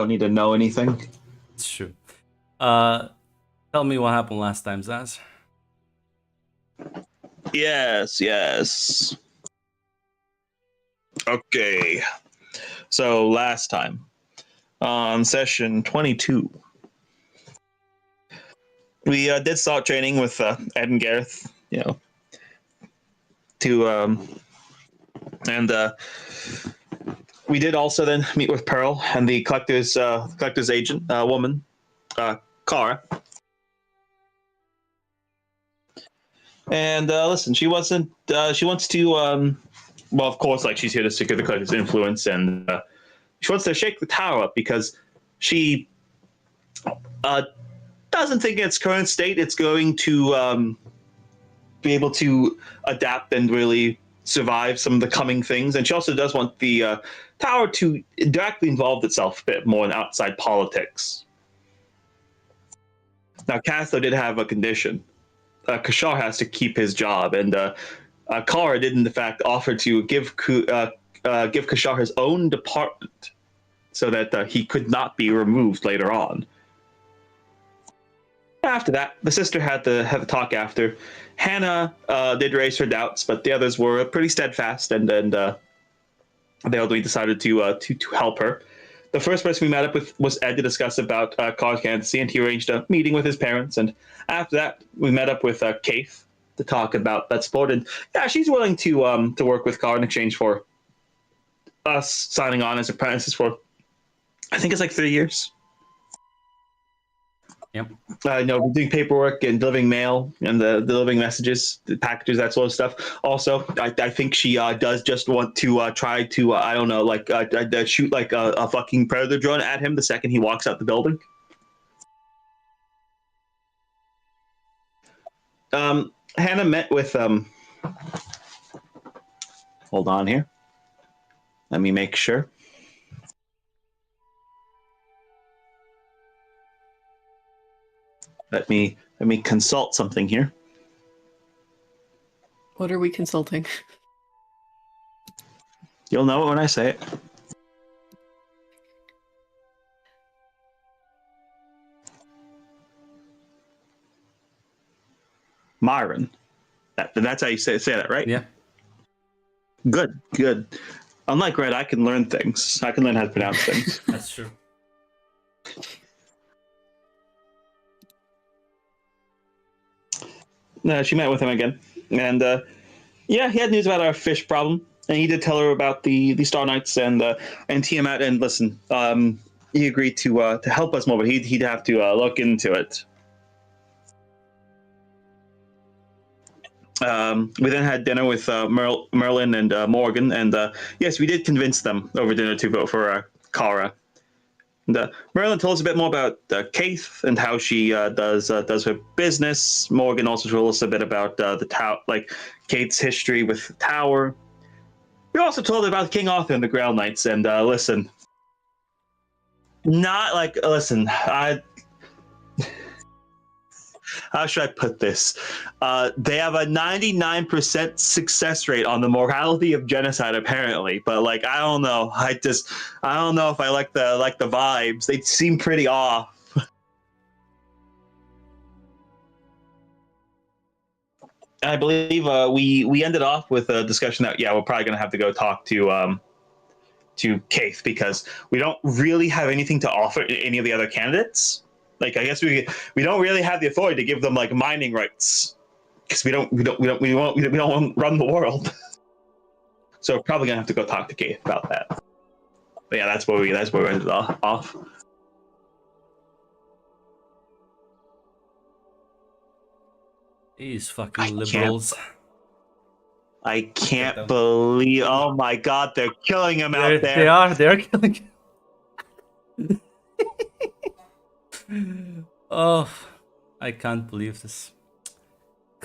don't need to know anything. It's true. Tell me what happened last time, Zaz. Yes. Okay. So last time on session 22, we did start training with Ed and Gareth, and we did also then meet with Pearl and the collector's agent woman, Kara. And listen, she wasn't. She wants to. Well, of course, like she's here to secure the collector's influence, and she wants to shake the tower up because she doesn't think in its current state it's going to be able to adapt and really survive some of the coming things. And she also does want the tower to directly involve itself a bit more in outside politics. Now, Cass, though, did have a condition. Kashar has to keep his job, and Kara did, in fact, offer to give Kashar his own department so that he could not be removed later on. After that, the sister had the talk after. Hannah did raise her doubts, but the others were pretty steadfast, and they ultimately decided to help her. The first person we met up with was Ed to discuss about Kara's candidacy, and he arranged a meeting with his parents. And after that, we met up with Kaith to talk about that support. And yeah, she's willing to work with Kara in exchange for us signing on as apprentices for, I think it's like 3 years. Yep. Doing paperwork and delivering mail and the delivering messages, the packages, that sort of stuff. Also, I think she does just want to try to, shoot like a fucking predator drone at him the second he walks out the building. Hannah met with hold on here. Let me make sure. Let me consult something here. What are we consulting? You'll know it when I say it. Myron. That's how you say that, right? Yeah. Good. Unlike Red, I can learn things. I can learn how to pronounce things. That's true. She met with him again, and he had news about our fish problem, and he did tell her about the Star Knights and Tiamat. And listen, he agreed to help us more, but he'd have to look into it. We then had dinner with Merlin and Morgan, and yes, we did convince them over dinner to vote for Kara. And Merlin told us a bit more about Kaith and how she does her business. Morgan also told us a bit about the tower, like Kaith's history with the tower. We also told her about King Arthur and the Grail Knights. And listen, how should I put this? They have a 99% success rate on the morality of genocide, apparently. But like, I don't know. I don't know if I like the vibes. They seem pretty off. I believe we ended off with a discussion that we're probably gonna have to go talk to Kaith because we don't really have anything to offer any of the other candidates. Like, I guess we don't really have the authority to give them like mining rights because we don't run the world. So we're probably gonna have to go talk to Kaith about that. But yeah, that's where we ended off. These fucking liberals. I can't believe. Oh my god, they're killing him out there. They're killing him. Oh, I can't believe this.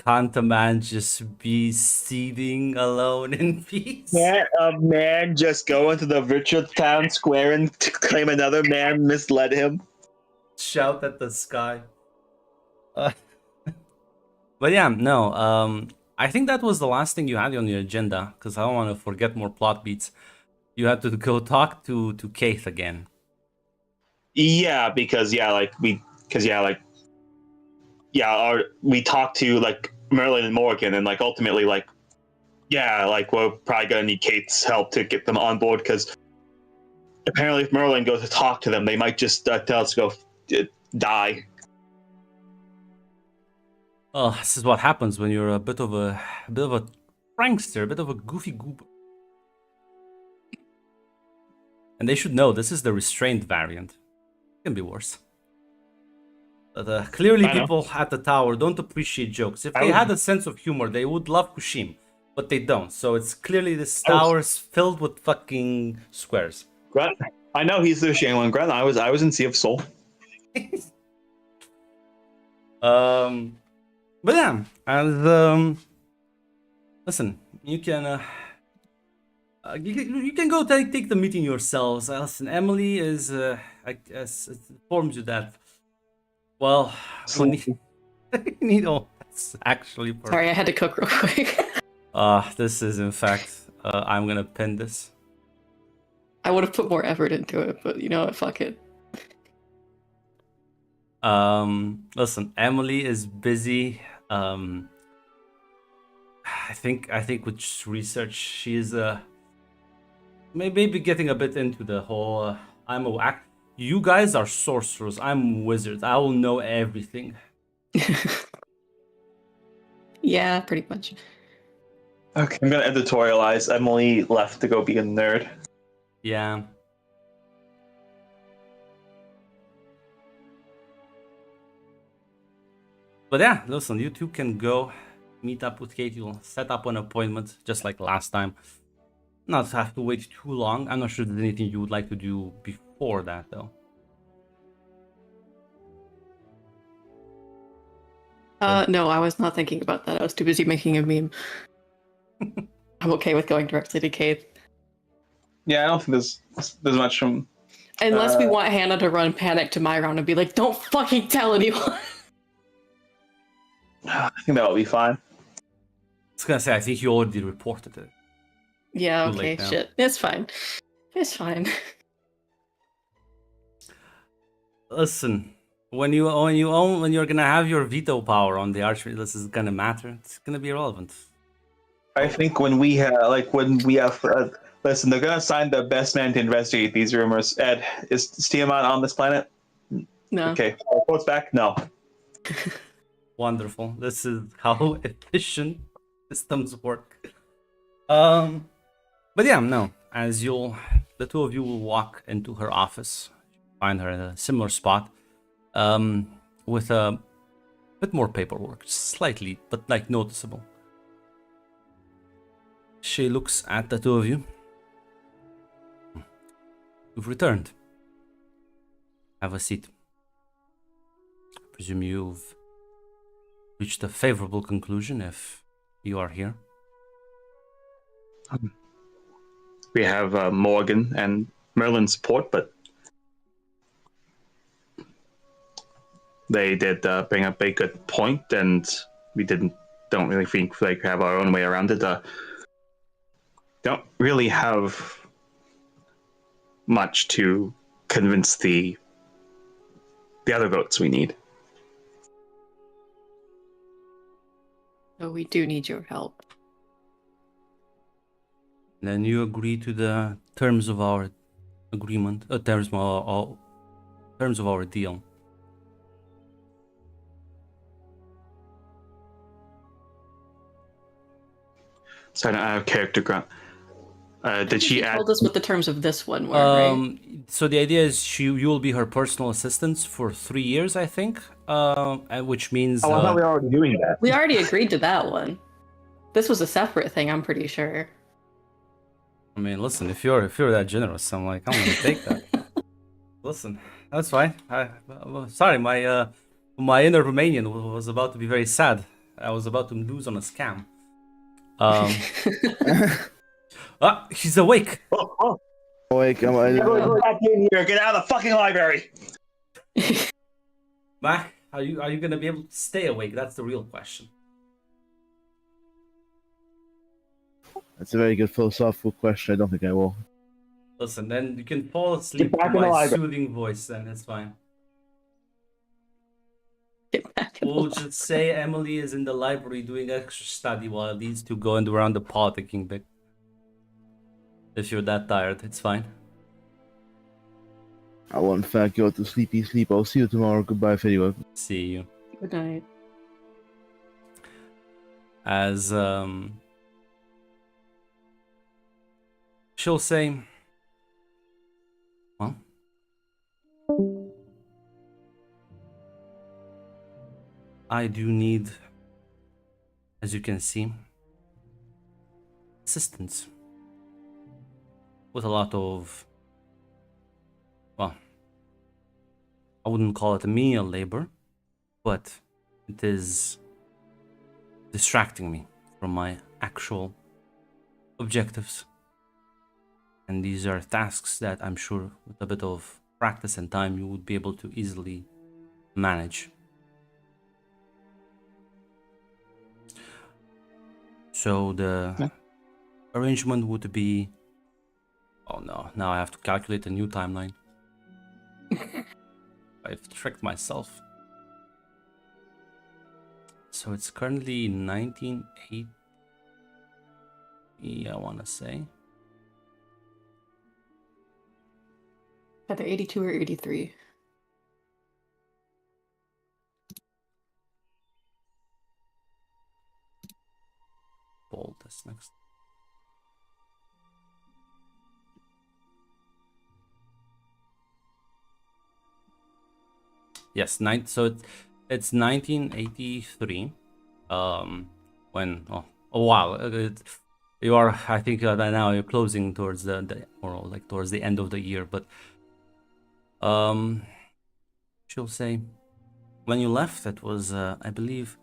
Can't a man just be seething alone in peace? Can't a man just go into the virtual town square and claim another man misled him? Shout at the sky. But yeah, no. I think that was the last thing you had on your agenda, because I don't want to forget more plot beats. You had to go talk to Kaith again. Yeah, because we talked to like Merlin and Morgan, and like ultimately like we're probably gonna need Kate's help to get them on board because apparently if Merlin goes to talk to them, they might just tell us to go die. Oh, this is what happens when you're a bit of a prankster, a bit of a goofy goober. And they should know this is the restrained variant. It can be worse. But clearly people at the tower don't appreciate jokes. If they had a sense of humor, they would love Kushim. But they don't. So it's clearly this tower's filled with fucking squares. Grunt, I know he's the Shaman Grunt. I was in Sea of Soul. But yeah, and listen, you can you can go take the meeting yourselves. Listen, Emily is I guess it informs you that. Well, we need all. That's actually perfect. Sorry, I had to cook real quick. This is in fact. I'm gonna pin this. I would have put more effort into it, but you know what? Fuck it. Listen, Emily is busy. I think with research, she's maybe getting a bit into the whole. You guys are sorcerers. I'm wizards. I will know everything. Yeah, pretty much. Okay, I'm gonna editorialize. Emily left to go be a nerd. Yeah. But yeah, listen, you two can go meet up with Kate. You'll set up an appointment just like last time. Not have to wait too long. I'm not sure there's anything you would like to do before that, though. No, I was not thinking about that. I was too busy making a meme. I'm okay with going directly to Kate. Yeah, I don't think there's much from. Unless we want Hannah to run panic to my round and be like, "Don't fucking tell anyone." I think that will be fine. I was gonna say, I think you already reported it. Yeah, okay, shit. It's fine. It's fine. Listen, when you're gonna have your veto power on the archery, this is gonna matter. It's gonna be irrelevant. I think when we have listen, they're gonna assign the best man to investigate these rumors. Ed, is Tiamat on this planet? No. Okay, reports back. No. Wonderful. This is how efficient systems work. But yeah, no. As the two of you will walk into her office, find her in a similar spot, with a bit more paperwork, slightly, but like noticeable. She looks at the two of you. You've returned. Have a seat. I presume you've reached a favorable conclusion if you are here. We have Morgan and Merlin's support, but they did bring up a good point, and we don't really think like have our own way around it. Don't really have much to convince the other votes we need. So we do need your help. Then you agree to the terms of our agreement, terms of our deal. So I don't have character grant. Did she add? Told us what the terms of this one were, right? So the idea is you will be her personal assistant for 3 years, I think. Which means. Oh, I thought we were already doing that. We already agreed to that one. This was a separate thing, I'm pretty sure. I mean, listen, if you're that generous, I'm gonna take that. Listen, that's fine. Sorry, my inner Romanian was about to be very sad. I was about to lose on a scam. He's awake. Awake. Get in here. Get out of the fucking library. Mac, are you gonna be able to stay awake? That's the real question. That's a very good philosophical question. I don't think I will. Listen, then you can fall asleep back to in the my library. soothing voice, then it's fine. Get back in the We'll lab. just say Emily is in the library doing extra study while these two go around the politicking bit. If you're that tired, it's fine. I will in fact go to sleepy sleep. I'll see you tomorrow. Goodbye, Fediwa. See you. Good night. As she'll say, well, I do need, as you can see, assistance with a lot of, well, I wouldn't call it a menial labor, but it is distracting me from my actual objectives. And these are tasks that I'm sure with a bit of practice and time you would be able to easily manage. So the arrangement would be, oh no, now I have to calculate a new timeline. I've tricked myself. So it's currently 1980, I want to say. Either 82 or 83. Bold this next. Yes, so it's 1983. When a while you are, I think now you're closing towards the or like towards the end of the year, but she'll say when you left it was I believe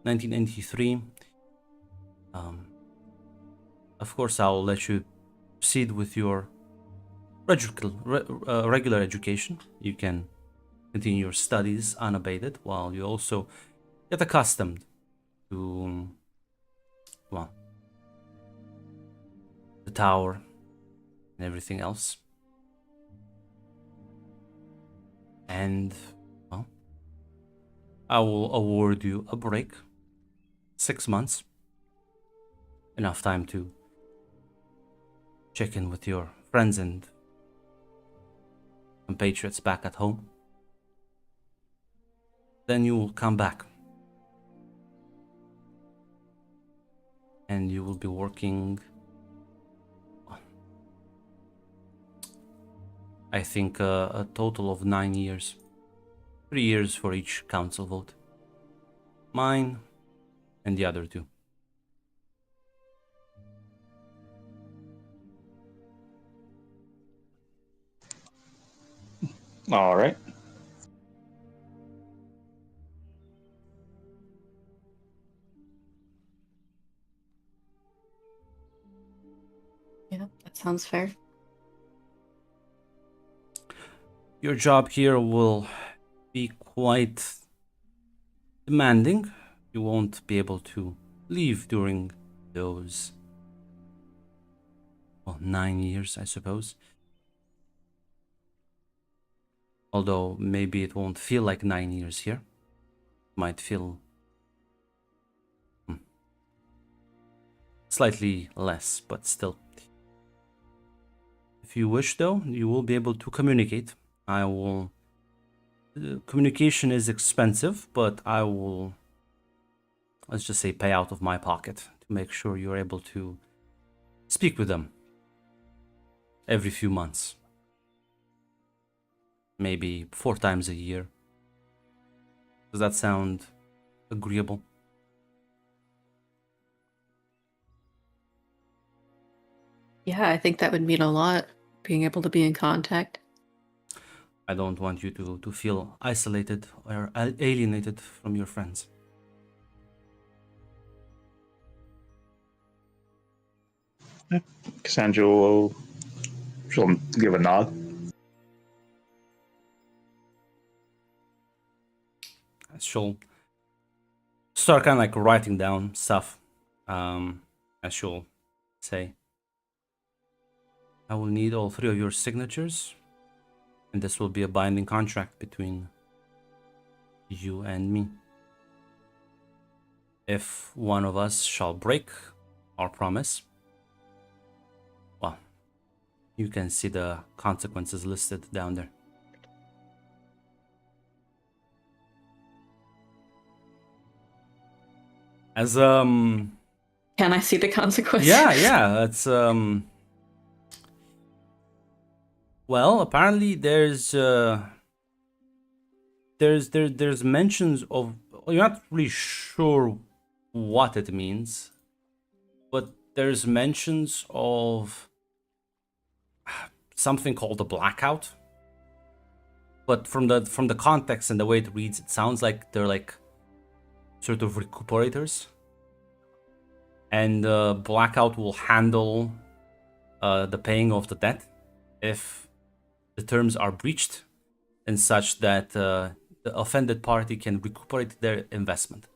1983. Of course I'll let you proceed with your regular education. You can continue your studies unabated while you also get accustomed to, well, the tower and everything else. And, well, I will award you a break. 6 months. Enough time to check in with your friends and compatriots back at home. Then you will come back. And you will be working, I think, a total of 9 years. 3 years for each council vote. Mine and the other 2. All right. Yeah, that sounds fair. Your job here will be quite demanding. You won't be able to leave during those, well, 9 years, I suppose. Although maybe it won't feel like 9 years here. It might feel slightly less, but still. If you wish, though, you will be able to communicate. I will... communication is expensive, but I will, let's just say, pay out of my pocket to make sure you're able to speak with them every few months. Maybe 4 times a year. Does that sound agreeable? Yeah, I think that would mean a lot, being able to be in contact. I don't want you to feel isolated or alienated from your friends. Cassandra she'll give a nod. She'll start kind of like writing down stuff, as she'll say. I will need all 3 of your signatures, and this will be a binding contract between you and me. If one of us shall break our promise, well, you can see the consequences listed down there. As Can I see the consequences? yeah, it's well, apparently there's mentions of, you're not really sure what it means, but there's mentions of something called a blackout. But from the context and the way it reads, it sounds like they're like sort of recuperators, and blackout will handle the paying of the debt if the terms are breached, and such that the offended party can recuperate their investment.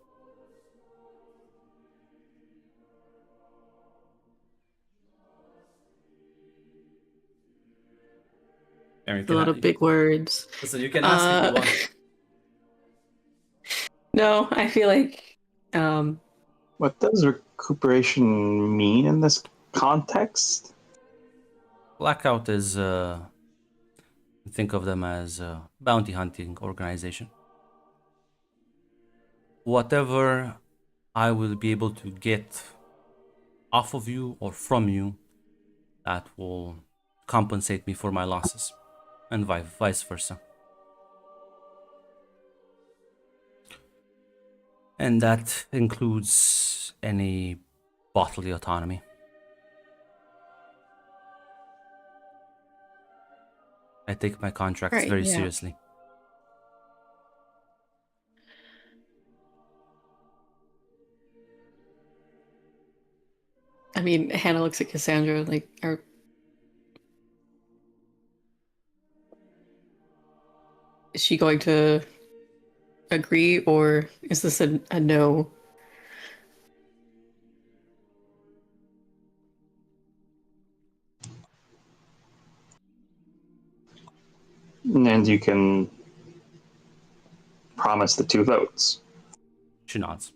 A lot of big words. Listen, you can ask if you want. No, I feel like What does recuperation mean in this context? Blackout is think of them as a bounty hunting organization. Whatever I will be able to get off of you or from you, that will compensate me for my losses, and vice versa. And that includes any bodily autonomy. I take my contracts very seriously. I mean, Hannah looks at Cassandra like, is she going to agree, or is this a no? And you can promise the 2 votes. She nods.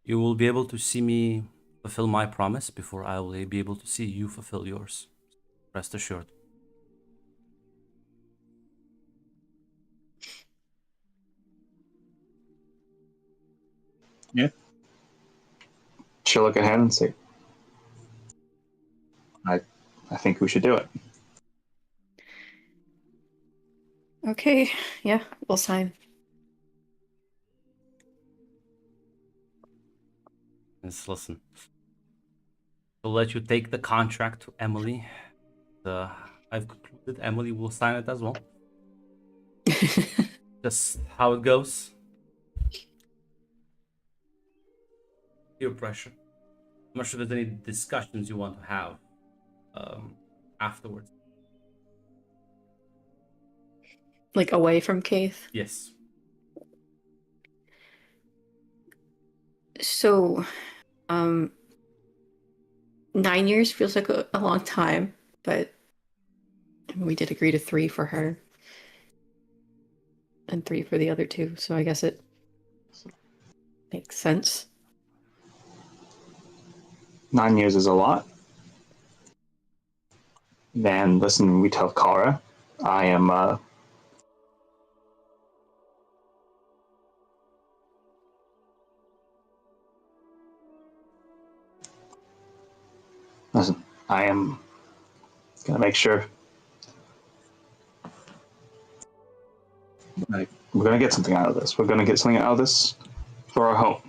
You will be able to see me fulfill my promise before I will be able to see you fulfill yours. Rest assured. Yeah. She'll look ahead and say, I think we should do it. Okay, yeah, we'll sign. Let's listen. I'll let you take the contract to Emily. I've concluded Emily will sign it as well. Just how it goes. Peer pressure. I'm not sure there's any discussions you want to have afterwards. Like away from Keith? Yes. So, 9 years feels like a long time, but we did agree to 3 for her. And 3 for the other 2, so I guess it makes sense. 9 years is a lot. Then listen, we tell Kara, I am listen, I am gonna make sure we're gonna get something out of this. We're gonna get something out of this for our home.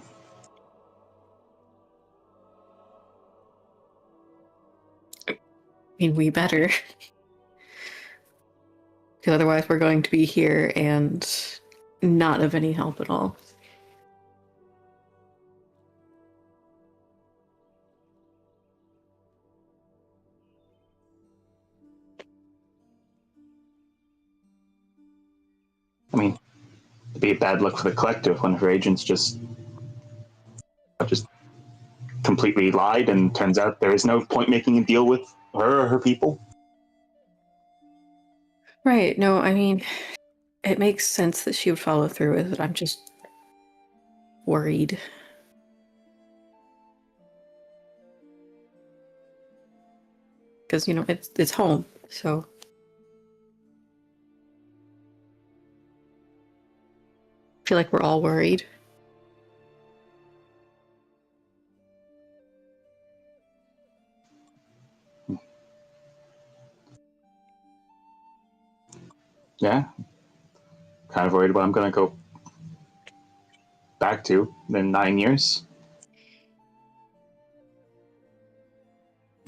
I mean, we better. Because otherwise we're going to be here and not of any help at all. I mean, it'd be a bad look for the collective when her agents just completely lied, and turns out there is no point making a deal with her or her people. Right. No, I mean, it makes sense that she would follow through with it. I'm just worried. Because, it's home, so. I feel like we're all worried. Yeah. Kind of worried what I'm going to go back to in 9 years.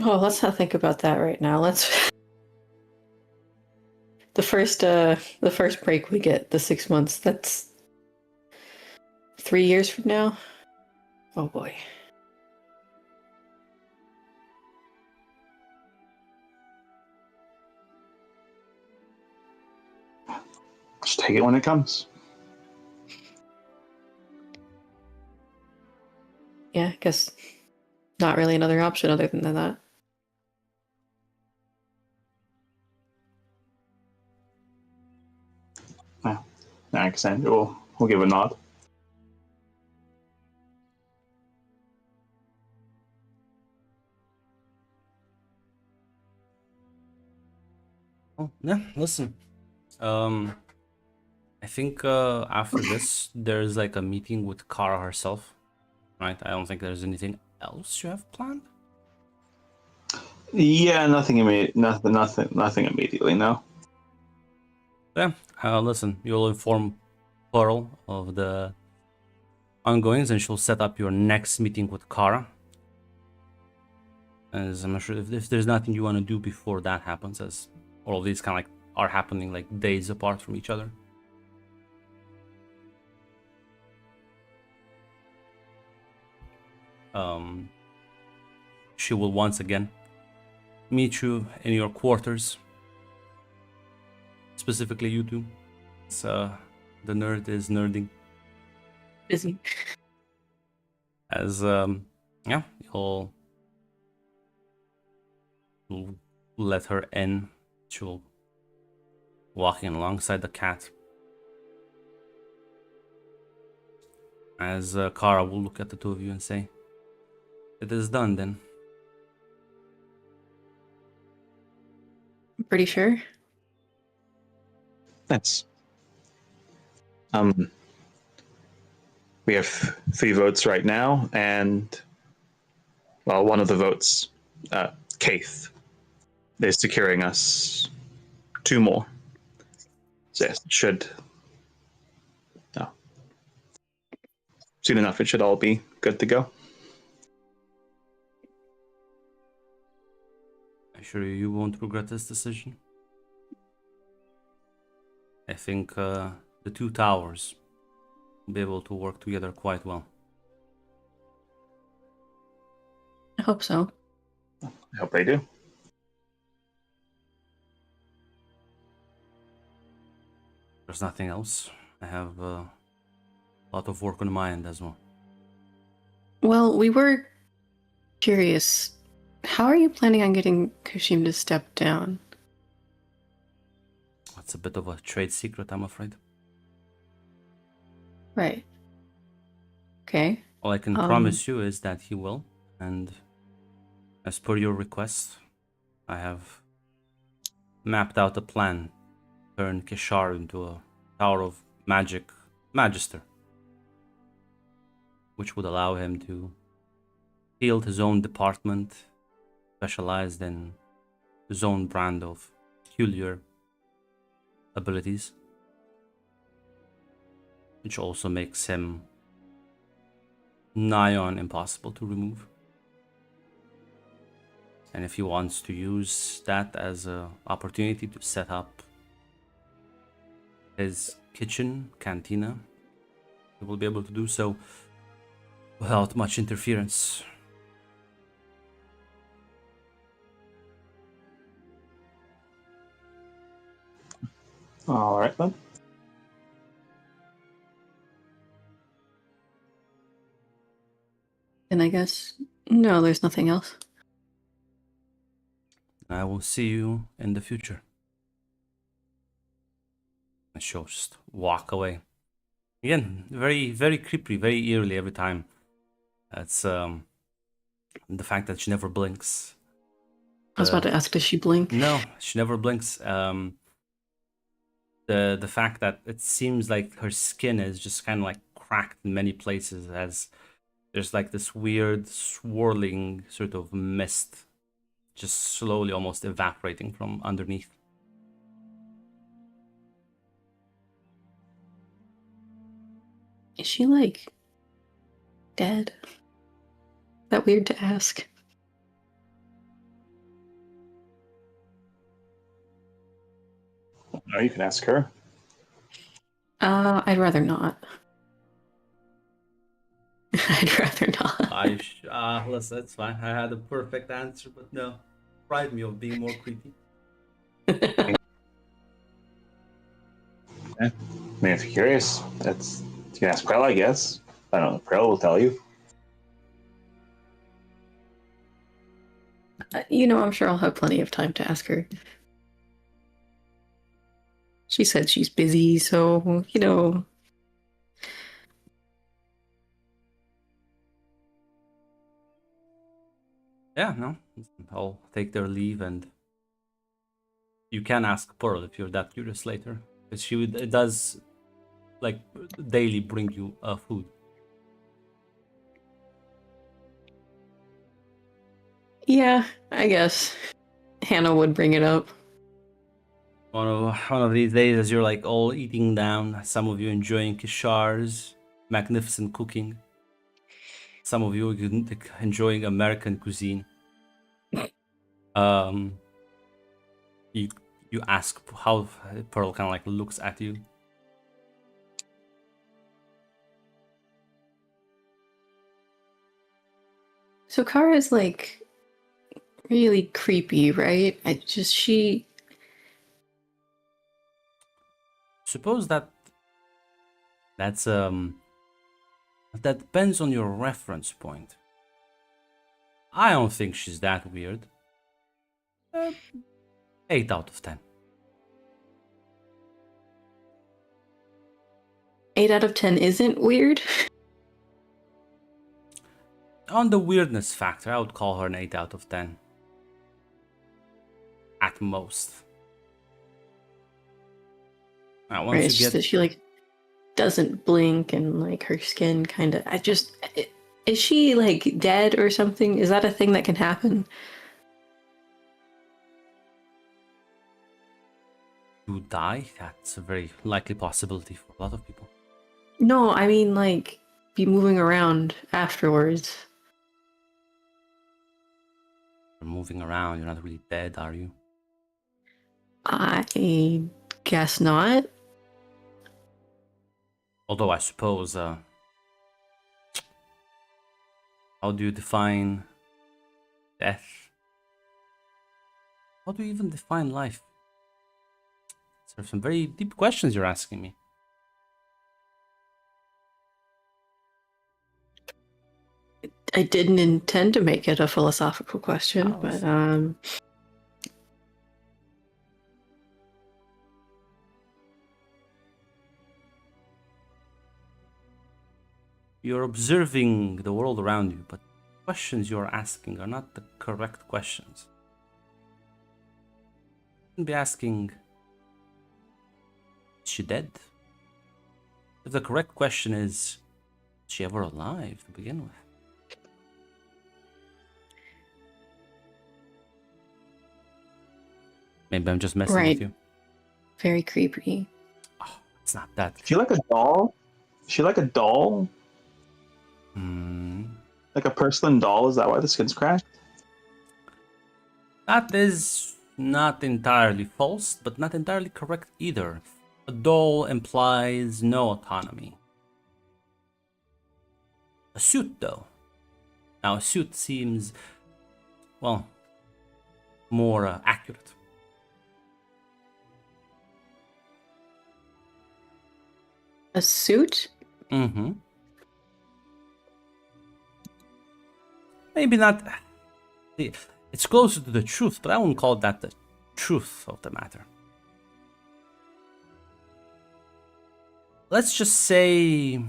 Oh, let's not think about that right now. Let's the first break we get, the 6 months, that's 3 years from now. Oh boy. Just take it when it comes. Yeah, I guess not really another option other than that. Yeah, accent. We'll give a nod. Oh, yeah, listen. I think after this, there's like a meeting with Kara herself, right? I don't think there's anything else you have planned. Yeah, nothing immediate. Nothing immediately. No. Yeah. Listen, you'll inform Pearl of the ongoings, and she'll set up your next meeting with Kara. As I'm not sure if there's nothing you want to do before that happens, as all of these kind of like are happening like days apart from each other. She will once again meet you in your quarters. Specifically you two. So the nerd is nerding. Busy. As yeah, you'll let her in. She'll walking alongside the cat. As Kara will look at the two of you and say, "It is done then." I'm pretty sure. That's we have 3 votes right now, and well, one of the votes, Keith, is securing us 2 more. So yes, it should. No. Soon enough, it should all be good to go. I'm sure you won't regret this decision. I think the 2 towers will be able to work together quite well. I hope so. I hope they do. There's nothing else. I have a lot of work on my end as well. Well, we were curious. How are you planning on getting Kushim to step down? That's a bit of a trade secret, I'm afraid. Right. Okay. All I can promise you is that he will, and as per your request, I have mapped out a plan to turn Kishar into a Tower of Magic Magister, which would allow him to field his own department, specialized in his own brand of peculiar abilities, which also makes him nigh on impossible to remove. And if he wants to use that as an opportunity to set up his kitchen, cantina, he will be able to do so without much interference. All right then. And I guess No, there's nothing else. I will see you in the future. And she'll just walk away. Again, very, very creepy, very eerily every time. It's the fact that she never blinks. I was about to ask, does she blink? No, she never blinks. The fact that it seems like her skin is just kind of like cracked in many places, as there's like this weird swirling sort of mist just slowly almost evaporating from underneath. Is she like dead? Is that weird to ask? No, you can ask her. I'd rather not. I'd rather not. Listen, it's fine. I had a perfect answer, but no. Deprived me of being more creepy. I mean, if you're curious, you can ask Prel, I guess. I don't know. Prel will tell you. I'm sure I'll have plenty of time to ask her. She said she's busy, so, Yeah, no. I'll take their leave, and you can ask Pearl if you're that curious later. Because it does, like, daily bring you food. Yeah, I guess Hannah would bring it up. One of these days, as you're like all eating down, some of you enjoying Kishar's magnificent cooking, some of you enjoying American cuisine. You ask how Pearl kind of like looks at you. So Kara's like really creepy, right? Suppose that's that depends on your reference point. I don't think she's that weird. 8 out of 10. 8 out of 10 isn't weird? On the weirdness factor, I would call her an 8 out of 10. At most. Now, once Right, you it's just get... that she like doesn't blink and like her skin kind of. Is she like dead or something? Is that a thing that can happen? You die? That's a very likely possibility for a lot of people. No, I mean like be moving around afterwards. You're moving around, you're not really dead, are you? I guess not. Although I suppose, how do you define death? How do you even define life? There are some very deep questions you're asking me. I didn't intend to make it a philosophical question, but You're observing the world around you, but the questions you're asking are not the correct questions. You can be asking, is she dead? If the correct question is she ever alive to begin with? Maybe I'm just messing with you. Very creepy. Oh, it's not that. Is she like a doll? Is she like a doll? Like a porcelain doll? Is that why the skin's cracked? That is not entirely false, but not entirely correct either. A doll implies no autonomy. A suit, though. Now, a suit seems, well, more accurate. A suit? Mm-hmm. maybe not. It's closer to the truth, but I wouldn't call that the truth of the matter. Let's just say...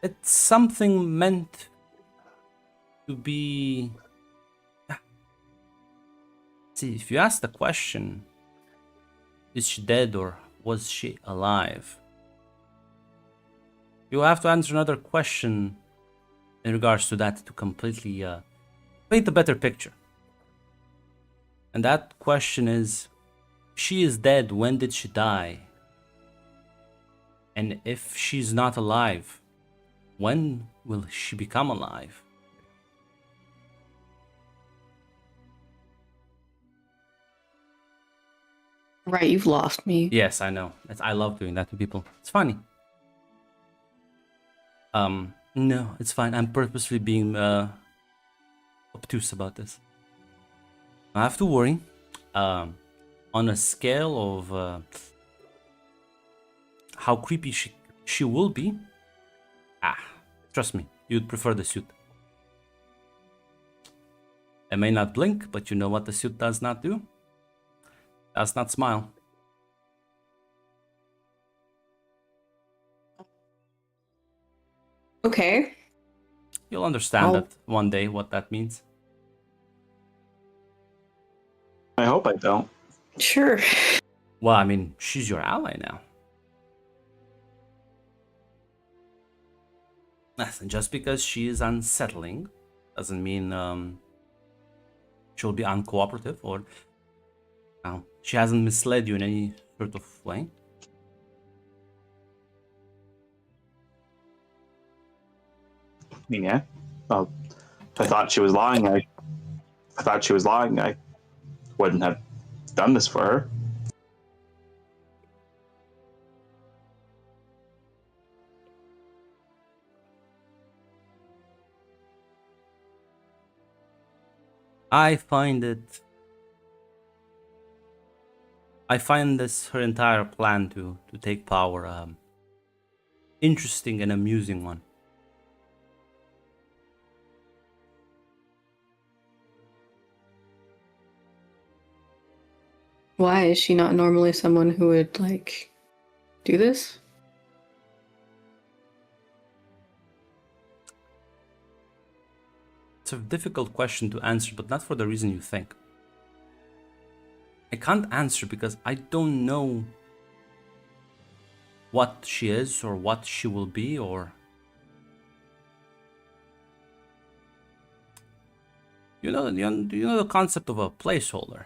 It's something meant to be... See, if you ask the question, is she dead or was she alive? You have to answer another question in regards to that to completely paint a better picture. And that question is, she is dead, when did she die? And if she's not alive, when will she become alive? Right, you've lost me. Yes, I know. I love doing that to people. It's funny. No, it's fine. I'm purposely being obtuse about this. I have to worry. On a scale of how creepy she will be. Trust me, you'd prefer the suit. I may not blink, but you know what the suit does not do? Does not smile. Okay. You'll understand that one day, what that means. I hope I don't. Sure. Well, I mean, she's your ally now. Listen, just because she is unsettling doesn't mean she'll be uncooperative or she hasn't misled you in any sort of way. Yeah. Well, if I thought she was lying, I wouldn't have done this for her. I find this her entire plan to take power interesting and amusing one. Why is she not normally someone who would like do this? It's a difficult question to answer, but not for the reason you think. I can't answer because I don't know what she is or what she will be or... Do you know the concept of a placeholder?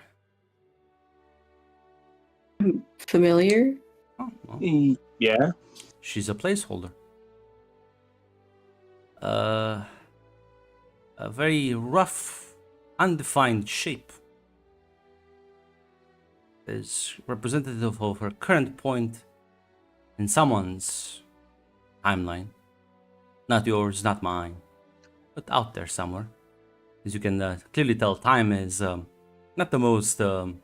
Familiar? Oh, well. Yeah. She's a placeholder. A very rough, undefined shape. Is representative of her current point in someone's timeline. Not yours, not mine, but out there somewhere. As you can clearly tell, time is not the most, not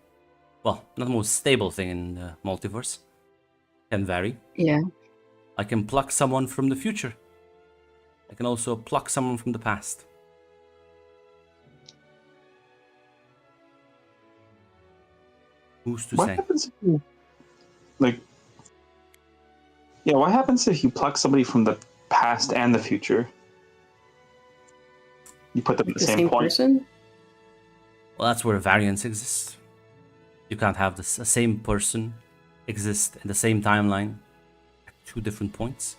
the most stable thing in the multiverse. Can vary. Yeah. I can pluck someone from the future. I can also pluck someone from the past. Who's to What say? happens if you, what happens if you pluck somebody from the past and the future? You put them at the same point. Person? Well, that's where variance exists. You can't have the same person exist in the same timeline at two different points.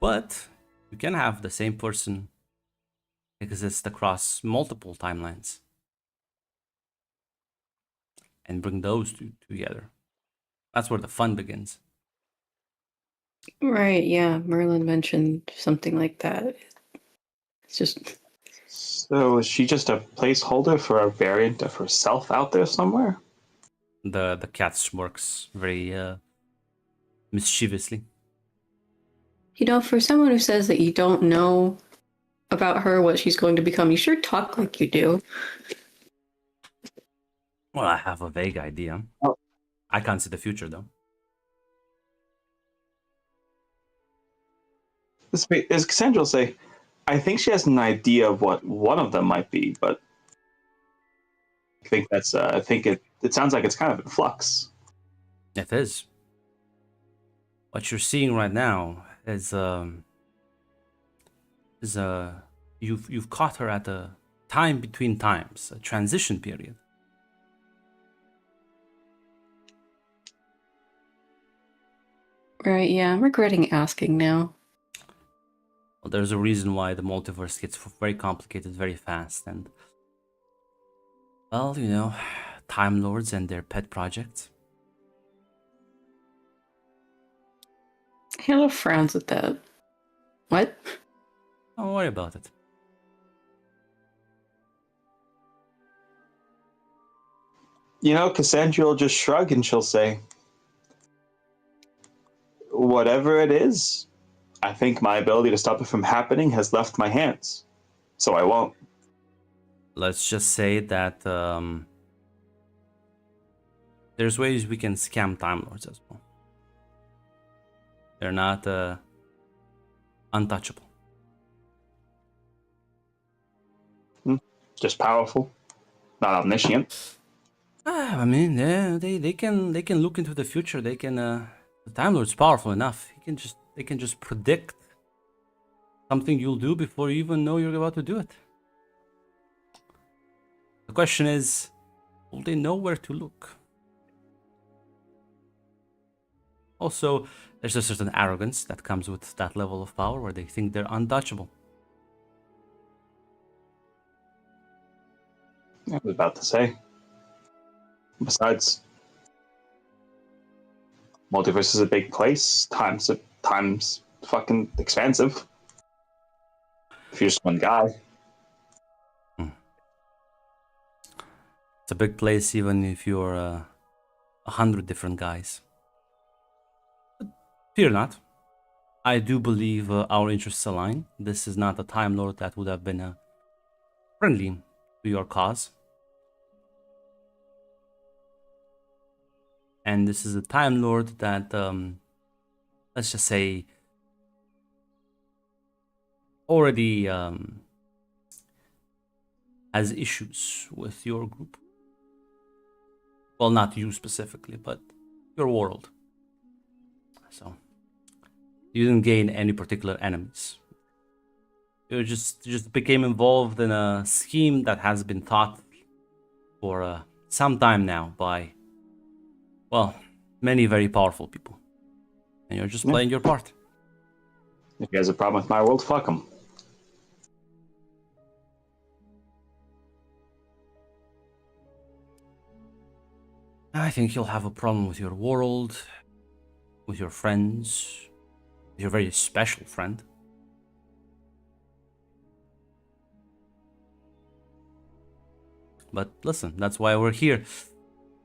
But you can have the same person exist across multiple timelines and bring those two together. That's where the fun begins. Right, yeah. Merlin mentioned something like that. It's just... So is she just a placeholder for a variant of herself out there somewhere? The cat smirks very mischievously. You know, for someone who says that you don't know about her, what she's going to become, you sure talk like you do. Well, I have a vague idea. Oh. I can't see the future, though. As Cassandra will say, I think she has an idea of what one of them might be, but I think that's. I think it sounds like it's kind of in flux. It is. What you're seeing right now is you've caught her at a time between times, a transition period. Right, yeah, I'm regretting asking now. Well, there's a reason why the multiverse gets very complicated very fast, and well, you know, Time Lords and their pet projects. Hannah frowns at that. What? Don't worry about it. You know, Cassandra will just shrug and she'll say, whatever it is, I think my ability to stop it from happening has left my hands, so I won't. Let's just say that there's ways we can scam Time Lords as well. They're not untouchable. Just powerful, not omniscient. I mean, yeah, they can look into the future. They can. The Time Lord's powerful enough. They can just predict something you'll do before you even know you're about to do it. The question is, will they know where to look? Also, there's a certain arrogance that comes with that level of power where they think they're untouchable. I was about to say. Besides, multiverse is a big place. Time's fucking expansive. If you're just one guy. It's a big place even if you're 100 different guys. But fear not. I do believe our interests align. This is not a Time Lord that would have been friendly to your cause. And this is a Time Lord that, let's just say, already has issues with your group. Well, not you specifically, but your world. So, you didn't gain any particular enemies. You just became involved in a scheme that has been thought for some time now by, well, many very powerful people. And you're just playing your part. If you guys have a problem with my world, fuck them. I think you'll have a problem with your world, with your friends, with your very special friend. But listen, that's why we're here.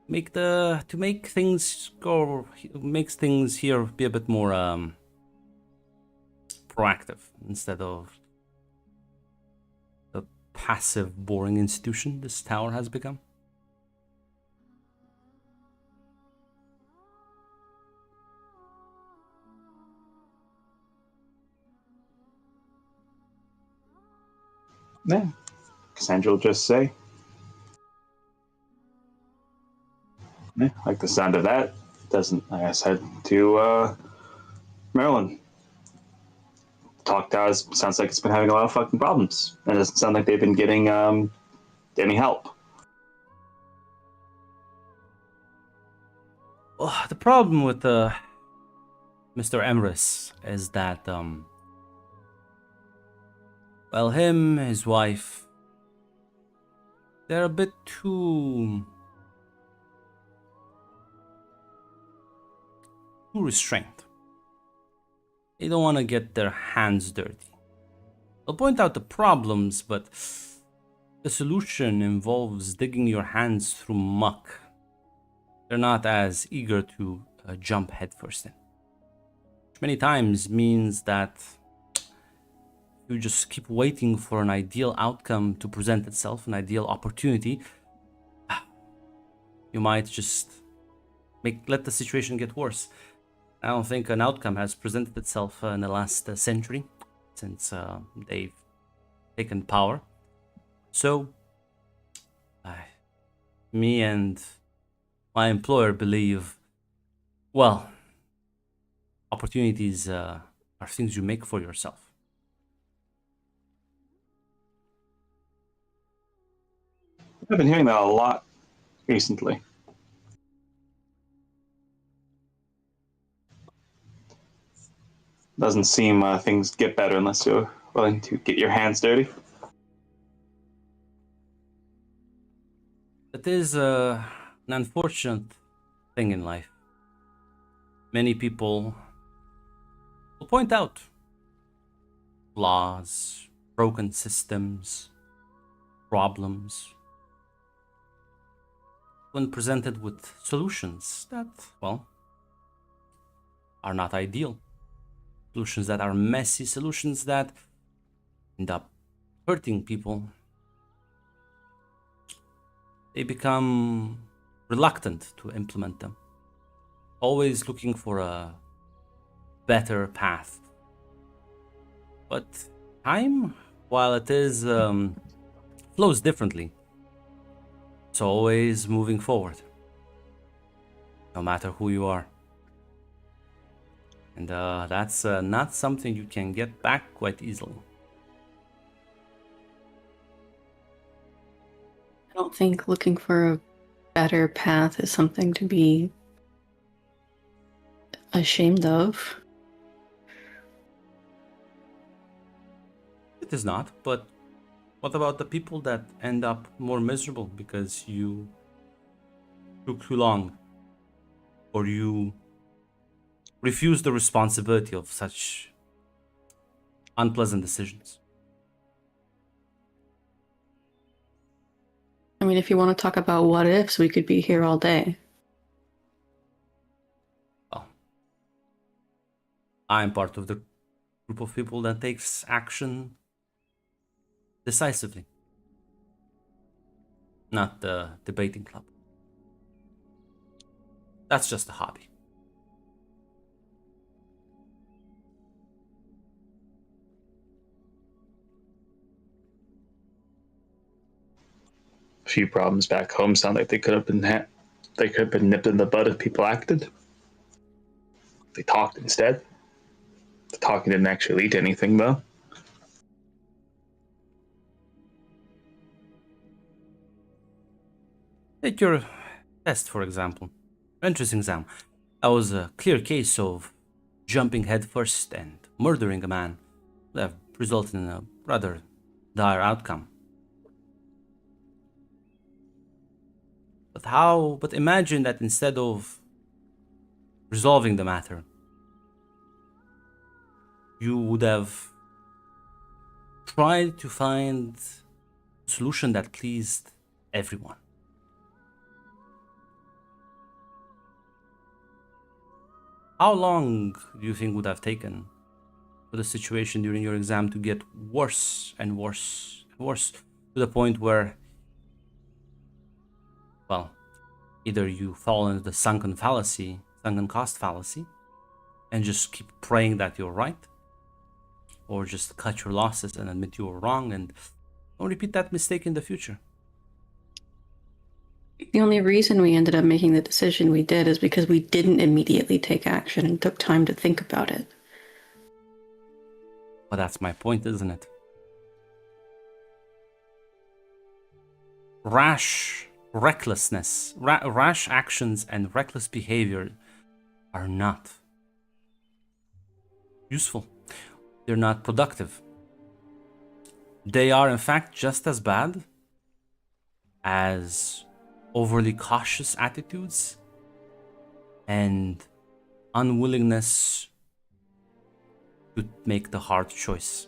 To make things go, makes things here be a bit more proactive instead of the passive, boring institution this tower has become. Yeah. Cassandra will just say. Yeah, like the sound of that. Doesn't, like I said to Marilyn. Talk to us sounds like it's been having a lot of fucking problems. And it doesn't sound like they've been getting any help. Well, the problem with Mr. Emrys is that, well, him, his wife, they're a bit too restrained. They don't want to get their hands dirty. They'll point out the problems, but the solution involves digging your hands through muck. They're not as eager to jump headfirst in. Which many times means that you just keep waiting for an ideal outcome to present itself, an ideal opportunity. you might just let the situation get worse. I don't think an outcome has presented itself in the last century since they've taken power. So, me and my employer believe, well, opportunities are things you make for yourself. I've been hearing that a lot recently. Doesn't seem things get better unless you're willing to get your hands dirty. It is an unfortunate thing in life. Many people will point out flaws, broken systems, problems, when presented with solutions that, well, are not ideal. Solutions that are messy, solutions that end up hurting people. They become reluctant to implement them, always looking for a better path. But time, while it is flows differently, it's always moving forward, no matter who you are. And that's not something you can get back quite easily. I don't think looking for a better path is something to be ashamed of. It is not, but what about the people that end up more miserable because you took too long, or you refuse the responsibility of such unpleasant decisions? I mean, if you want to talk about what ifs, we could be here all day. Well, I'm part of the group of people that takes action decisively, not the debating club. That's just a hobby. A few problems back home sound like they could have been nipped in the bud if people acted. They talked instead. The talking didn't actually lead to anything, though. Take your test, for example. Interesting exam. That was a clear case of jumping headfirst and murdering a man would have resulted in a rather dire outcome. But imagine that instead of resolving the matter, you would have tried to find a solution that pleased everyone. How long do you think would have taken for the situation during your exam to get worse and worse and worse to the point where, well, either you fall into the sunken cost fallacy, and just keep praying that you're right, or just cut your losses and admit you were wrong and don't repeat that mistake in the future? The only reason we ended up making the decision we did is because we didn't immediately take action and took time to think about it. Well, that's my point, isn't it? Rash actions and reckless behavior are not useful. They're not productive. They are, in fact, just as bad as overly cautious attitudes and unwillingness to make the hard choice.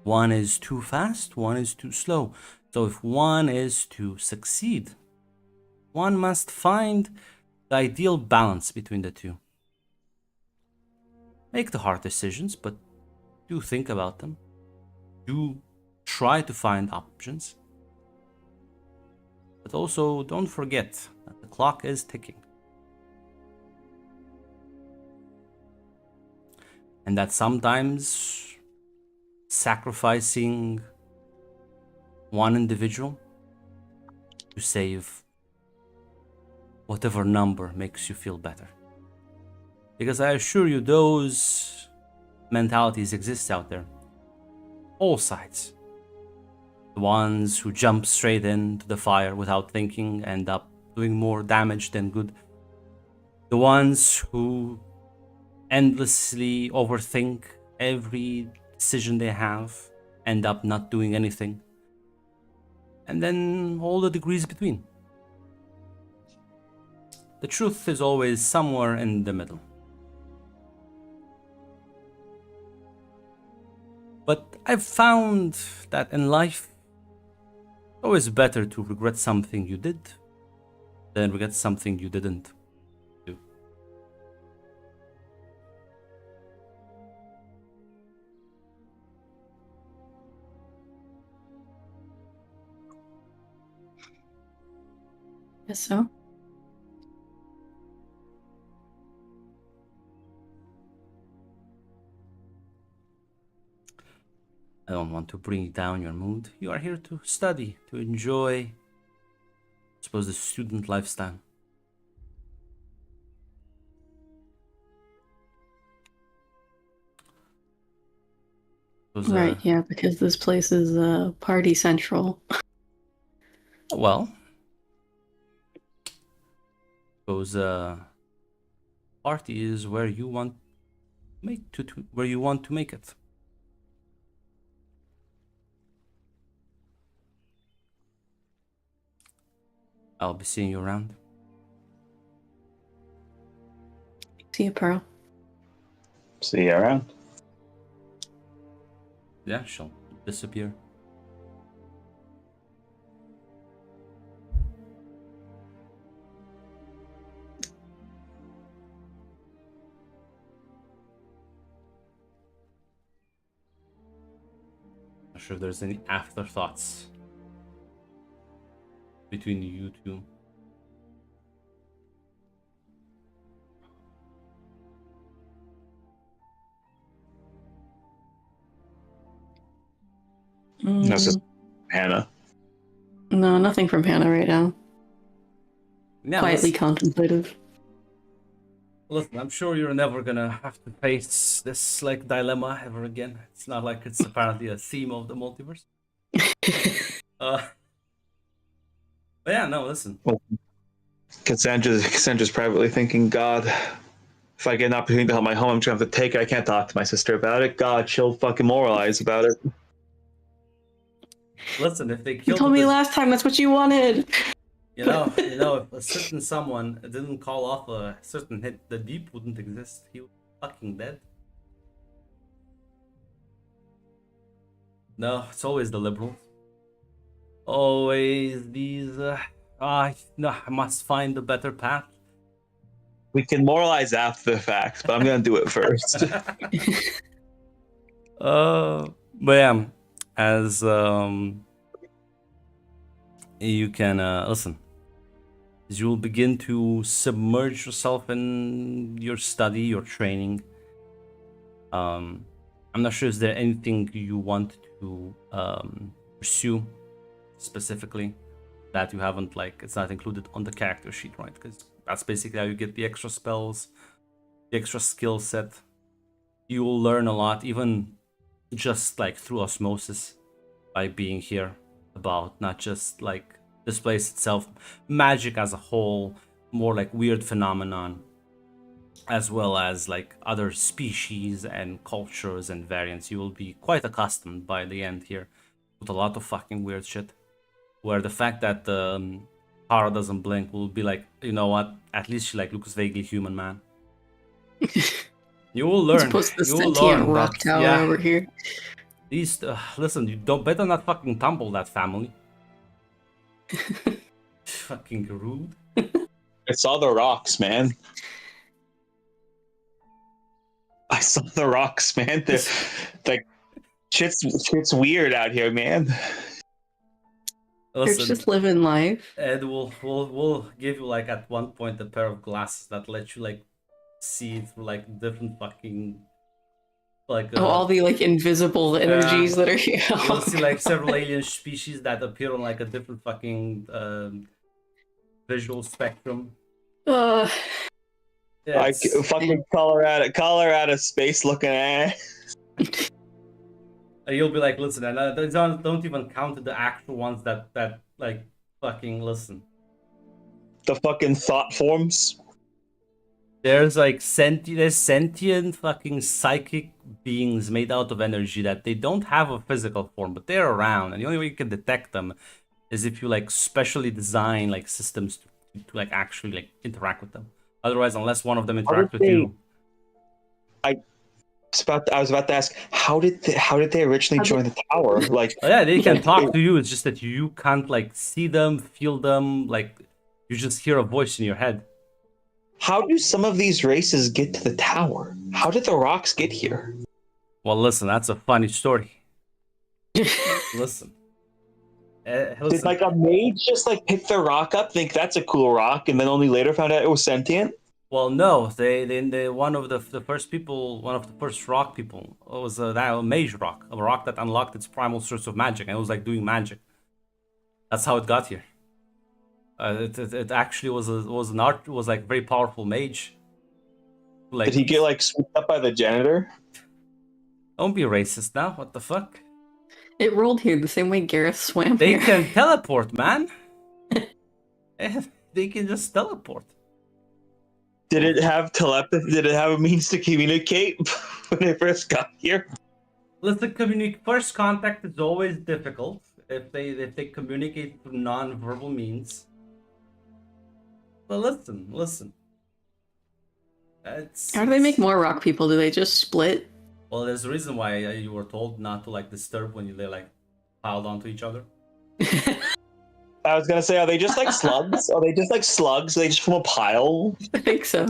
One is too fast, one is too slow. So if one is to succeed, one must find the ideal balance between the two. Make the hard decisions, but do think about them. Do try to find options. But also, don't forget that the clock is ticking. And that sometimes sacrificing one individual to save whatever number makes you feel better. Because I assure you, those mentalities exist out there. All sides. The ones who jump straight into the fire without thinking end up doing more damage than good. The ones who endlessly overthink every decision they have end up not doing anything. And then all the degrees between. The truth is always somewhere in the middle. But I've found that in life, it's always better to regret something you did than regret something you didn't do. Guess so. I don't want to bring down your mood. You are here to study, to enjoy, I suppose, the student lifestyle. Right, yeah, because this place is party central. Well, suppose party is where you want where you want to make it. I'll be seeing you around. See you, Pearl. See you around. Yeah, she'll disappear. Not sure if there's any afterthoughts between you two. That's just Hannah. No, nothing from Hannah right now. Yeah, Quietly listen, contemplative. listen, I'm sure you're never gonna have to face this like dilemma ever again. It's not like it's apparently a theme of the multiverse. But yeah, no, listen. Cassandra's privately thinking, God, if I get an opportunity to help my home, I'm just gonna have to take it. I can't talk to my sister about it. God, she'll fucking moralize about it. Listen, if they You killed told me this- last time that's what you wanted. you know, if a certain someone didn't call off a certain hit, the Deep wouldn't exist. He was fucking dead. No, it's always the liberals. Always these. No, I must find a better path. We can moralize after the fact, but I'm gonna do it first. But yeah, as you can listen, as you will begin to submerge yourself in your study, your training. I'm not sure, is there anything you want to pursue specifically that you haven't, like, it's not included on the character sheet, right? Because that's basically how you get the extra spells, the extra skill set. You will learn a lot, even just like through osmosis, by being here, about not just like this place itself, magic as a whole, more like weird phenomenon, as well as like other species and cultures and variants. You will be quite accustomed by the end here with a lot of fucking weird shit, where the fact that Kara doesn't blink will be like, you know what, at least she like looks vaguely human, man. You will learn. Supposed to the You will sentient learn rock that, tower yeah, over here. these listen, you don't better not fucking tumble that family. Fucking rude. I saw the rocks, man. I saw the rocks, man. Like shit's weird out here, man. They're Listen, just living life. Ed, we'll give you like at one point a pair of glasses that let you like see through like different fucking like all the like invisible energies that are here. you'll see like several alien species that appear on like a different fucking visual spectrum. Uh, Like fucking Colorado space looking at. You'll be like, listen, and don't even count the actual ones that like fucking listen. The fucking thought forms. There's like sentient fucking psychic beings made out of energy that they don't have a physical form, but they're around, and the only way you can detect them is if you like specially design like systems to like actually like interact with them. Otherwise, unless one of them interacts with you. I was about to ask, how did they originally join the tower? Like, oh, yeah, they can talk to you. It's just that you can't like see them, feel them. Like you just hear a voice in your head. How do some of these races get to the tower? How did the rocks get here? Well, listen, that's a funny story. Listen. Did like a mage just like pick the rock up, think that's a cool rock, and then only later found out it was sentient? Well, no, they one of the first rock people was that mage rock, a rock that unlocked its primal source of magic, and it was like doing magic. That's how it got here. It actually was like very powerful mage. Like, did he get like swooped up by the janitor? Don't be racist now. What the fuck? it rolled here the same way Gareth swam They here. can teleport, man. They can just teleport. Did it have telepathy? Did it have a means to communicate when they first got here? Listen, first contact is always difficult if they communicate through non-verbal means. But listen. How do they make more rock people? Do they just split? Well, there's a reason why you were told not to like disturb when they like piled onto each other. I was gonna say, are they just like slugs? Are they just like slugs? They just form a pile? I think so.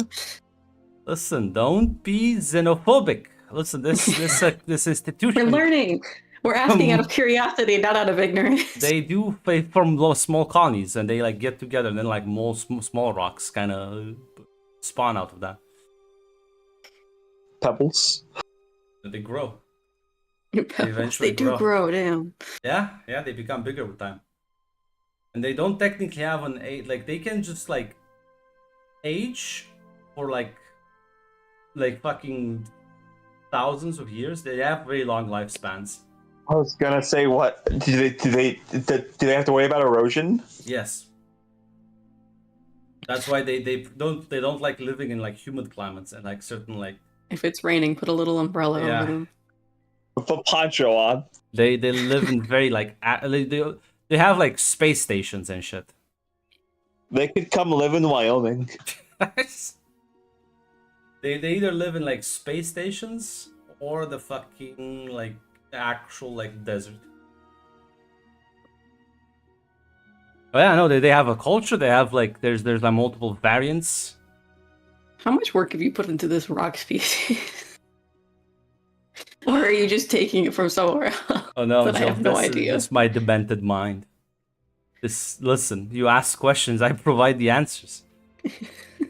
Listen, don't be xenophobic. Listen, this institution. We're learning. We're asking out of curiosity, not out of ignorance. They do form small colonies, and they like get together, and then like more small rocks kind of spawn out of that. Pebbles. They grow. They do grow, damn. Yeah, they become bigger with time. And they don't technically have an age, like they can just like age for like fucking thousands of years. They have very long lifespans. I was gonna say, what do they have to worry about erosion? Yes. That's why they don't like living in like humid climates and like certain like. If it's raining, put a little umbrella over them. Put poncho on. They live in very like they have like space stations and shit. They could come live in Wyoming. They either live in like space stations or the fucking like actual like desert. Oh yeah, no, they have a culture. They have like there's like multiple variants. How much work have you put into this rock species? Or are you just taking it from somewhere else? Oh no, I have no idea. That's my demented mind. Listen, you ask questions, I provide the answers.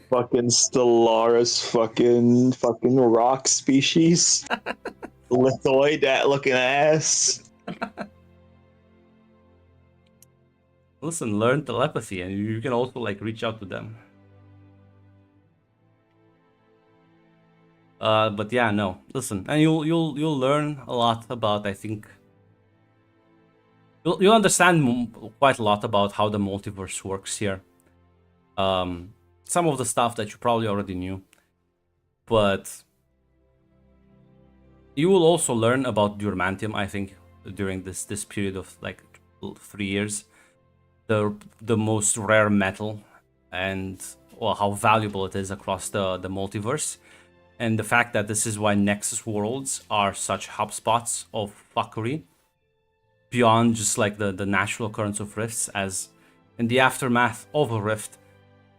Fucking Stellaris, fucking rock species. Lithoid, that looking ass. Listen, learn telepathy, and you can also like reach out to them. But yeah, no. Listen, and you'll learn a lot about. I think you'll understand quite a lot about how the multiverse works here. Some of the stuff that you probably already knew, but you will also learn about Durmantium. I think during this period of like 3 years, the most rare metal and how valuable it is across the multiverse. And the fact that this is why Nexus worlds are such hotspots of fuckery beyond just like the natural occurrence of rifts, as in the aftermath of a rift,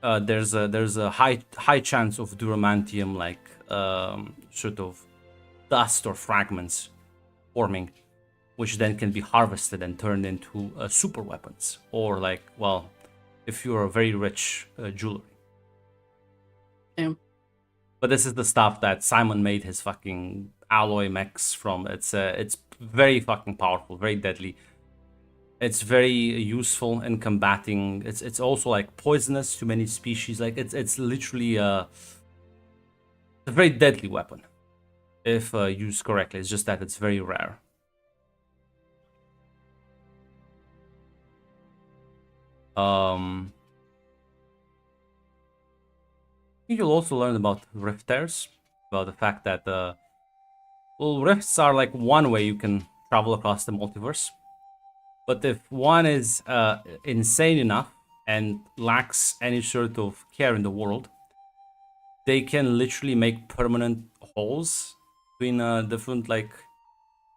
there's a high chance of Duramantium like sort of dust or fragments forming which then can be harvested and turned into super weapons, or like, well, if you're a very rich jewelry. Yeah. But this is the stuff that Simon made his fucking alloy mechs from. It's very fucking powerful, very deadly. It's very useful in combating. It's also like poisonous to many species. Like it's literally a very deadly weapon if used correctly. It's just that it's very rare. You'll also learn about rift tears, about the fact that well, rifts are like one way you can travel across the multiverse. But if one is insane enough and lacks any sort of care in the world, they can literally make permanent holes between different like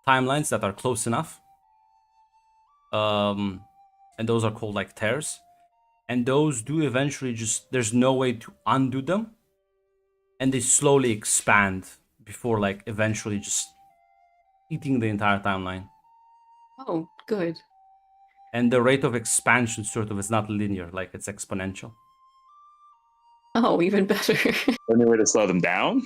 timelines that are close enough. And those are called like tears. And those do eventually just, there's no way to undo them. And they slowly expand before like eventually just eating the entire timeline. Oh, good. And the rate of expansion sort of is not linear, like it's exponential. Oh, even better. Any way to slow them down?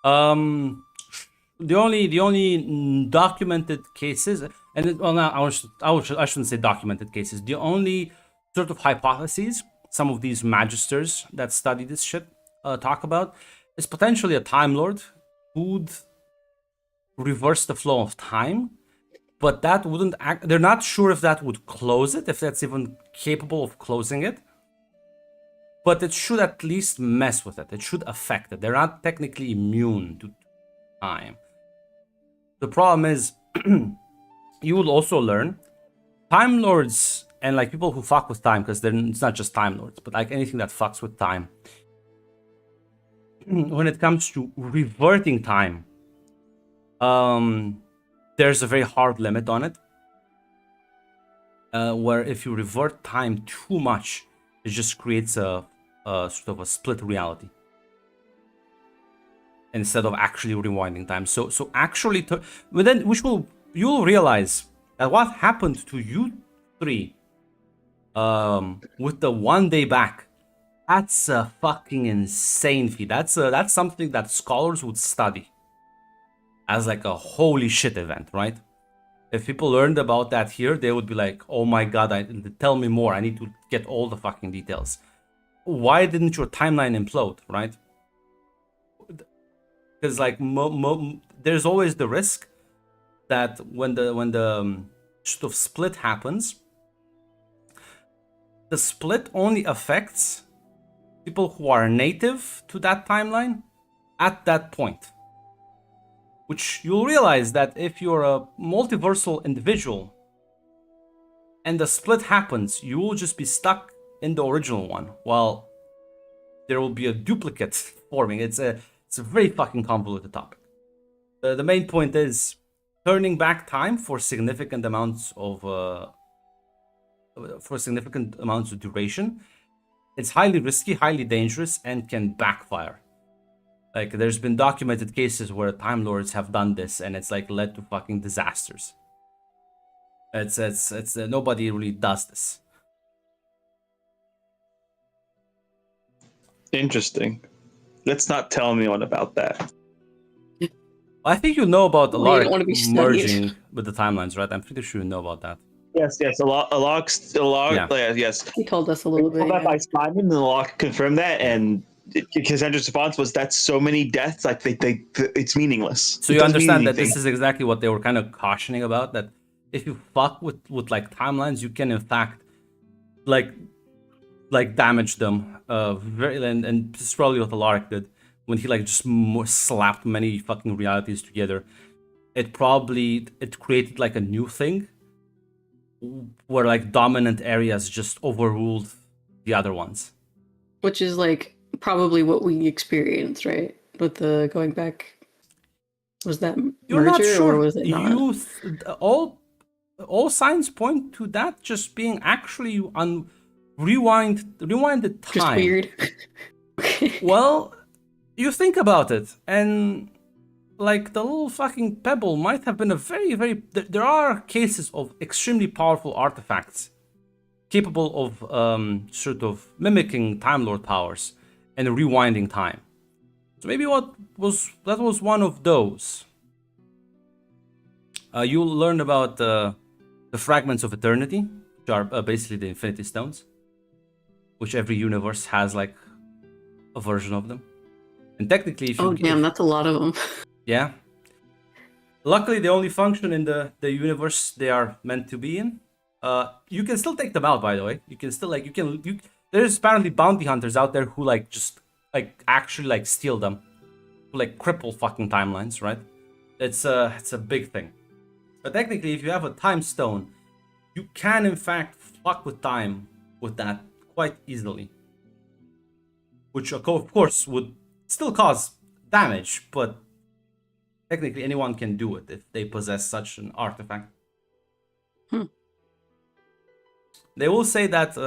The only documented cases, and well, now I shouldn't say documented cases. The only sort of hypotheses some of these magisters that study this shit talk about is potentially a Time Lord who would reverse the flow of time. But that wouldn't act. They're not sure if that would close it, if that's even capable of closing it. But it should at least mess with it. It should affect it. They're not technically immune to time. The problem is, you will also learn Time Lords and like people who fuck with time, because it's not just Time Lords, but like anything that fucks with time. When it comes to reverting time, there's a very hard limit on it, where if you revert time too much, it just creates a sort of a split reality instead of actually rewinding time. So actually, but then you'll realize that what happened to you three, with the 1 day back, that's a fucking insane feat. That's something that scholars would study as like a holy shit event, right? If people learned about that here, they would be like, oh my god, tell me more. I need to get all the fucking details. Why didn't your timeline implode, right? Because like there's always the risk that when the sort of split happens, the split only affects people who are native to that timeline at that point. Which you'll realize that if you're a multiversal individual and the split happens, you will just be stuck in the original one while there will be a duplicate forming. It's a very fucking convoluted topic. The main point is turning back time for significant amounts of duration. It's highly risky, highly dangerous, and can backfire. Like, there's been documented cases where Time Lords have done this, and it's like led to fucking disasters. It's nobody really does this. Interesting. Let's not tell anyone about that. I think you know about the Well, you don't want to be merging with the timelines, right? I'm pretty sure you know about that. Yes, a log, Yeah. yes. He told us a little bit. Told that Yeah. by Simon, and the log confirmed that, and Cassandra's response was, "That's so many deaths, like it's meaningless." So you understand that this is exactly what they were kind of cautioning about, that if you fuck with like timelines, you can in fact like damage them. And this is probably what Alaric did when he like just slapped many fucking realities together. It created like a new thing where like dominant areas just overruled the other ones. Which is like probably what we experienced, right? With the going back. Was that You're merger not sure. or was it not? All signs point to that just being actually rewinded time. Just weird. Okay. Well, you think about it, and like the little fucking pebble might have been a very, very. There are cases of extremely powerful artifacts capable of sort of mimicking Time Lord powers and rewinding time. So maybe that was one of those. You'll learn about the fragments of eternity, which are basically the Infinity Stones, which every universe has like a version of them. And technically, that's a lot of them. Yeah. Luckily, they only function in the universe they are meant to be in. You can still take them out, by the way. You can still there's apparently bounty hunters out there who like just like actually like steal them, who like cripple fucking timelines, right? It's a big thing. But technically, if you have a time stone, you can in fact fuck with time with that quite easily. Which of course would still cause damage, but technically anyone can do it if they possess such an artifact. They will say that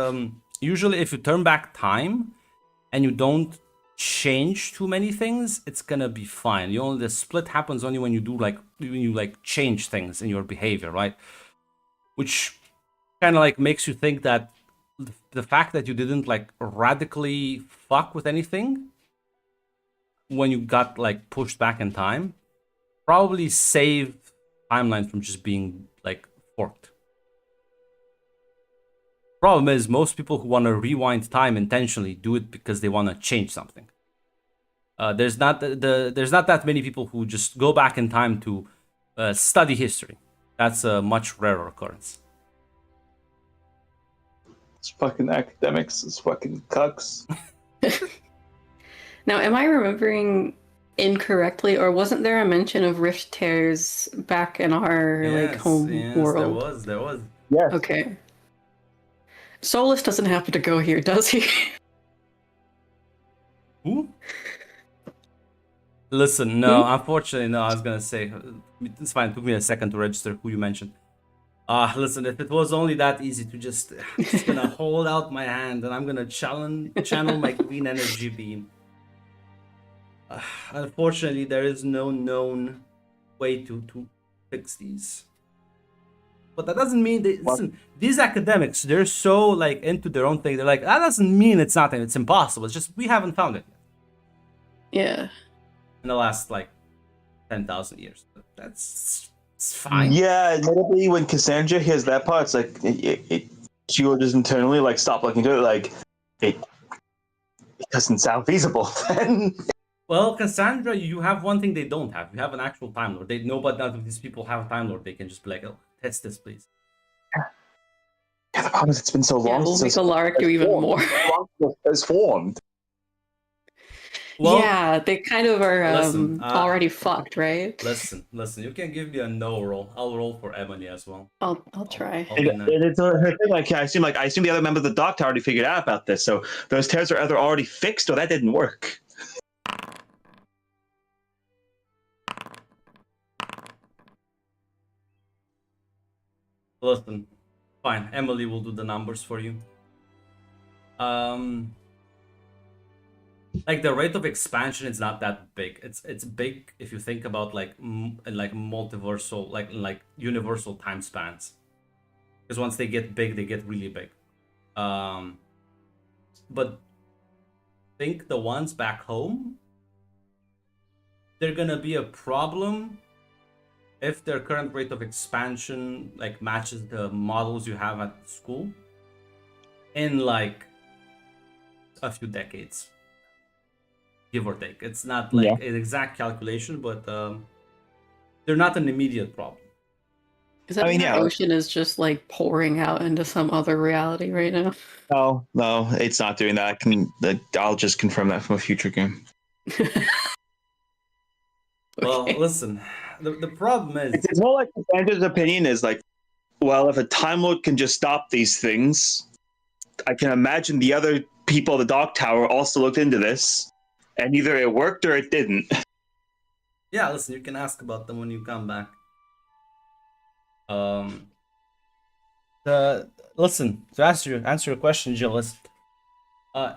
usually if you turn back time and you don't change too many things, it's gonna be fine. The split happens only when you change things in your behavior, right? Which kind of like makes you think that the fact that you didn't like radically fuck with anything when you got like pushed back in time probably saved timelines from just being like forked. Problem is, most people who want to rewind time intentionally do it because they want to change something. There's not that many people who just go back in time to study history. That's a much rarer occurrence. It's fucking academics. It's fucking cucks. Now, am I remembering incorrectly, or wasn't there a mention of rift tears back in our home world? There was. Yes. Okay. Solus doesn't happen to go here, does he? Who? Listen, no, unfortunately, no. I was gonna say it's fine. It took me a second to register who you mentioned. Listen, if it was only that easy to I'm just gonna hold out my hand and I'm gonna channel my green energy beam. Unfortunately, there is no known way to fix these. But that doesn't mean listen, these academics, they're so like into their own thing. They're like, that doesn't mean it's nothing. It's impossible. It's just we haven't found it yet. Yeah. In the last like 10,000 years. But it's fine. Yeah, admittedly, when Cassandra hears that part, it's like she will just internally like stop looking to it. Like it doesn't sound feasible. Then. Well, Cassandra, you have one thing they don't have. You have an actual Time Lord. They know, but none of these people have a Time Lord. They can just be like, oh, test this, please. Yeah, the problem is it's been so long. We'll make Alaric do even more. Has formed. Well, yeah, they kind of are already fucked, right? Listen. You can give me a no roll. I'll roll for Emily as well. I'll try. It's her thing. Like I assume the other members of the doctor already figured out about this. So those tears are either already fixed or that didn't work. Listen, fine. Emily will do the numbers for you. Like the rate of expansion is not that big. It's big if you think about like multiversal, like universal time spans. Because once they get big, they get really big. But think the ones back home, they're gonna be a problem if their current rate of expansion like matches the models you have at school in like a few decades, give or take. It's not like an exact calculation, but they're not an immediate problem. Is that the ocean is just like pouring out into some other reality right now? No, it's not doing that. I'll just confirm that from a future game. Well, listen, the problem is... It's more like Sandra's opinion is like, well, if a Time Lord can just stop these things, I can imagine the other people at the Dock Tower also looked into this, and either it worked or it didn't. Yeah, listen, you can ask about them when you come back. Listen, to answer your question, Jill,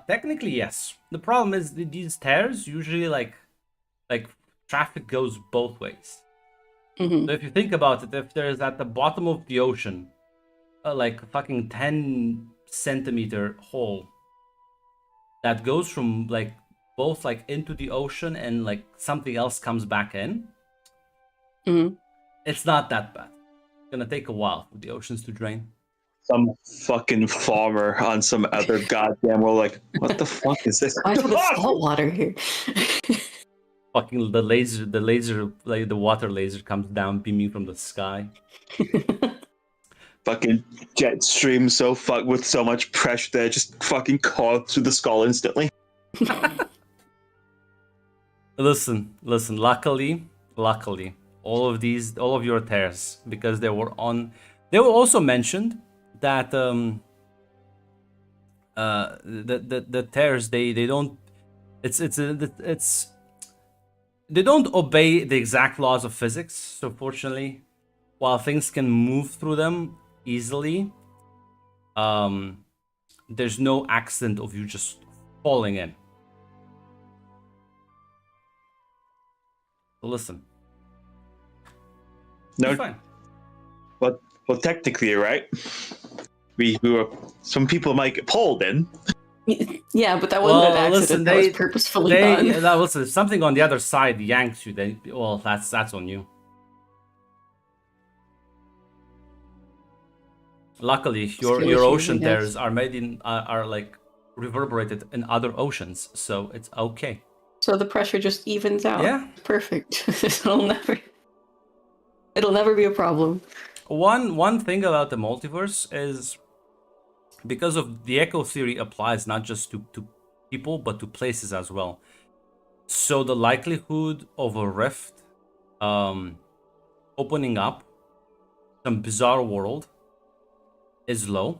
technically yes. The problem is these tears usually like traffic goes both ways. Mm-hmm. So if you think about it, if there's at the bottom of the ocean, like a fucking 10 centimeter hole that goes from like both like into the ocean and like something else comes back in, Mm-hmm. it's not that bad. It's gonna take a while for the oceans to drain. Some fucking farmer on some other goddamn world, like, what the fuck is this? Why is there salt water here? Fucking like the water laser comes down beaming from the sky. Fucking jet stream with so much pressure that it just fucking carved through the skull instantly. Listen. Luckily, all of your tears, because they were also mentioned that the tears they don't they don't obey the exact laws of physics. So fortunately, while things can move through them easily, there's no accident of you just falling in. So listen. No, It's fine. well, technically, right? We were, some people might get pulled in. Yeah, but that wasn't an accident. Listen, that was purposefully done. Listen, if something on the other side yanks you, then well, that's on you. Luckily, your ocean tears are made in are like reverberated in other oceans, so it's okay. So the pressure just evens out. Yeah. Perfect. It'll never be a problem. One thing about the multiverse is, because of the echo theory applies not just to people but to places as well. So the likelihood of a rift opening up some bizarre world is low.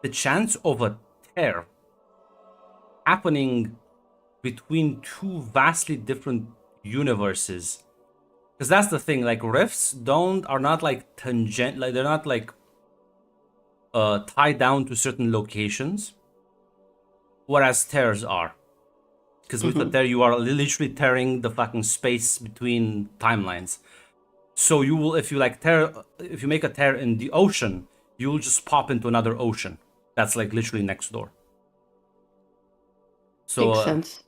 The chance of a tear happening between two vastly different universes, because that's the thing, like rifts are not like tangent, like they're not like tied down to certain locations, whereas tears are. Because with the tear, you are literally tearing the fucking space between timelines. So you will, if you make a tear in the ocean, you will just pop into another ocean that's like literally next door. So Makes sense.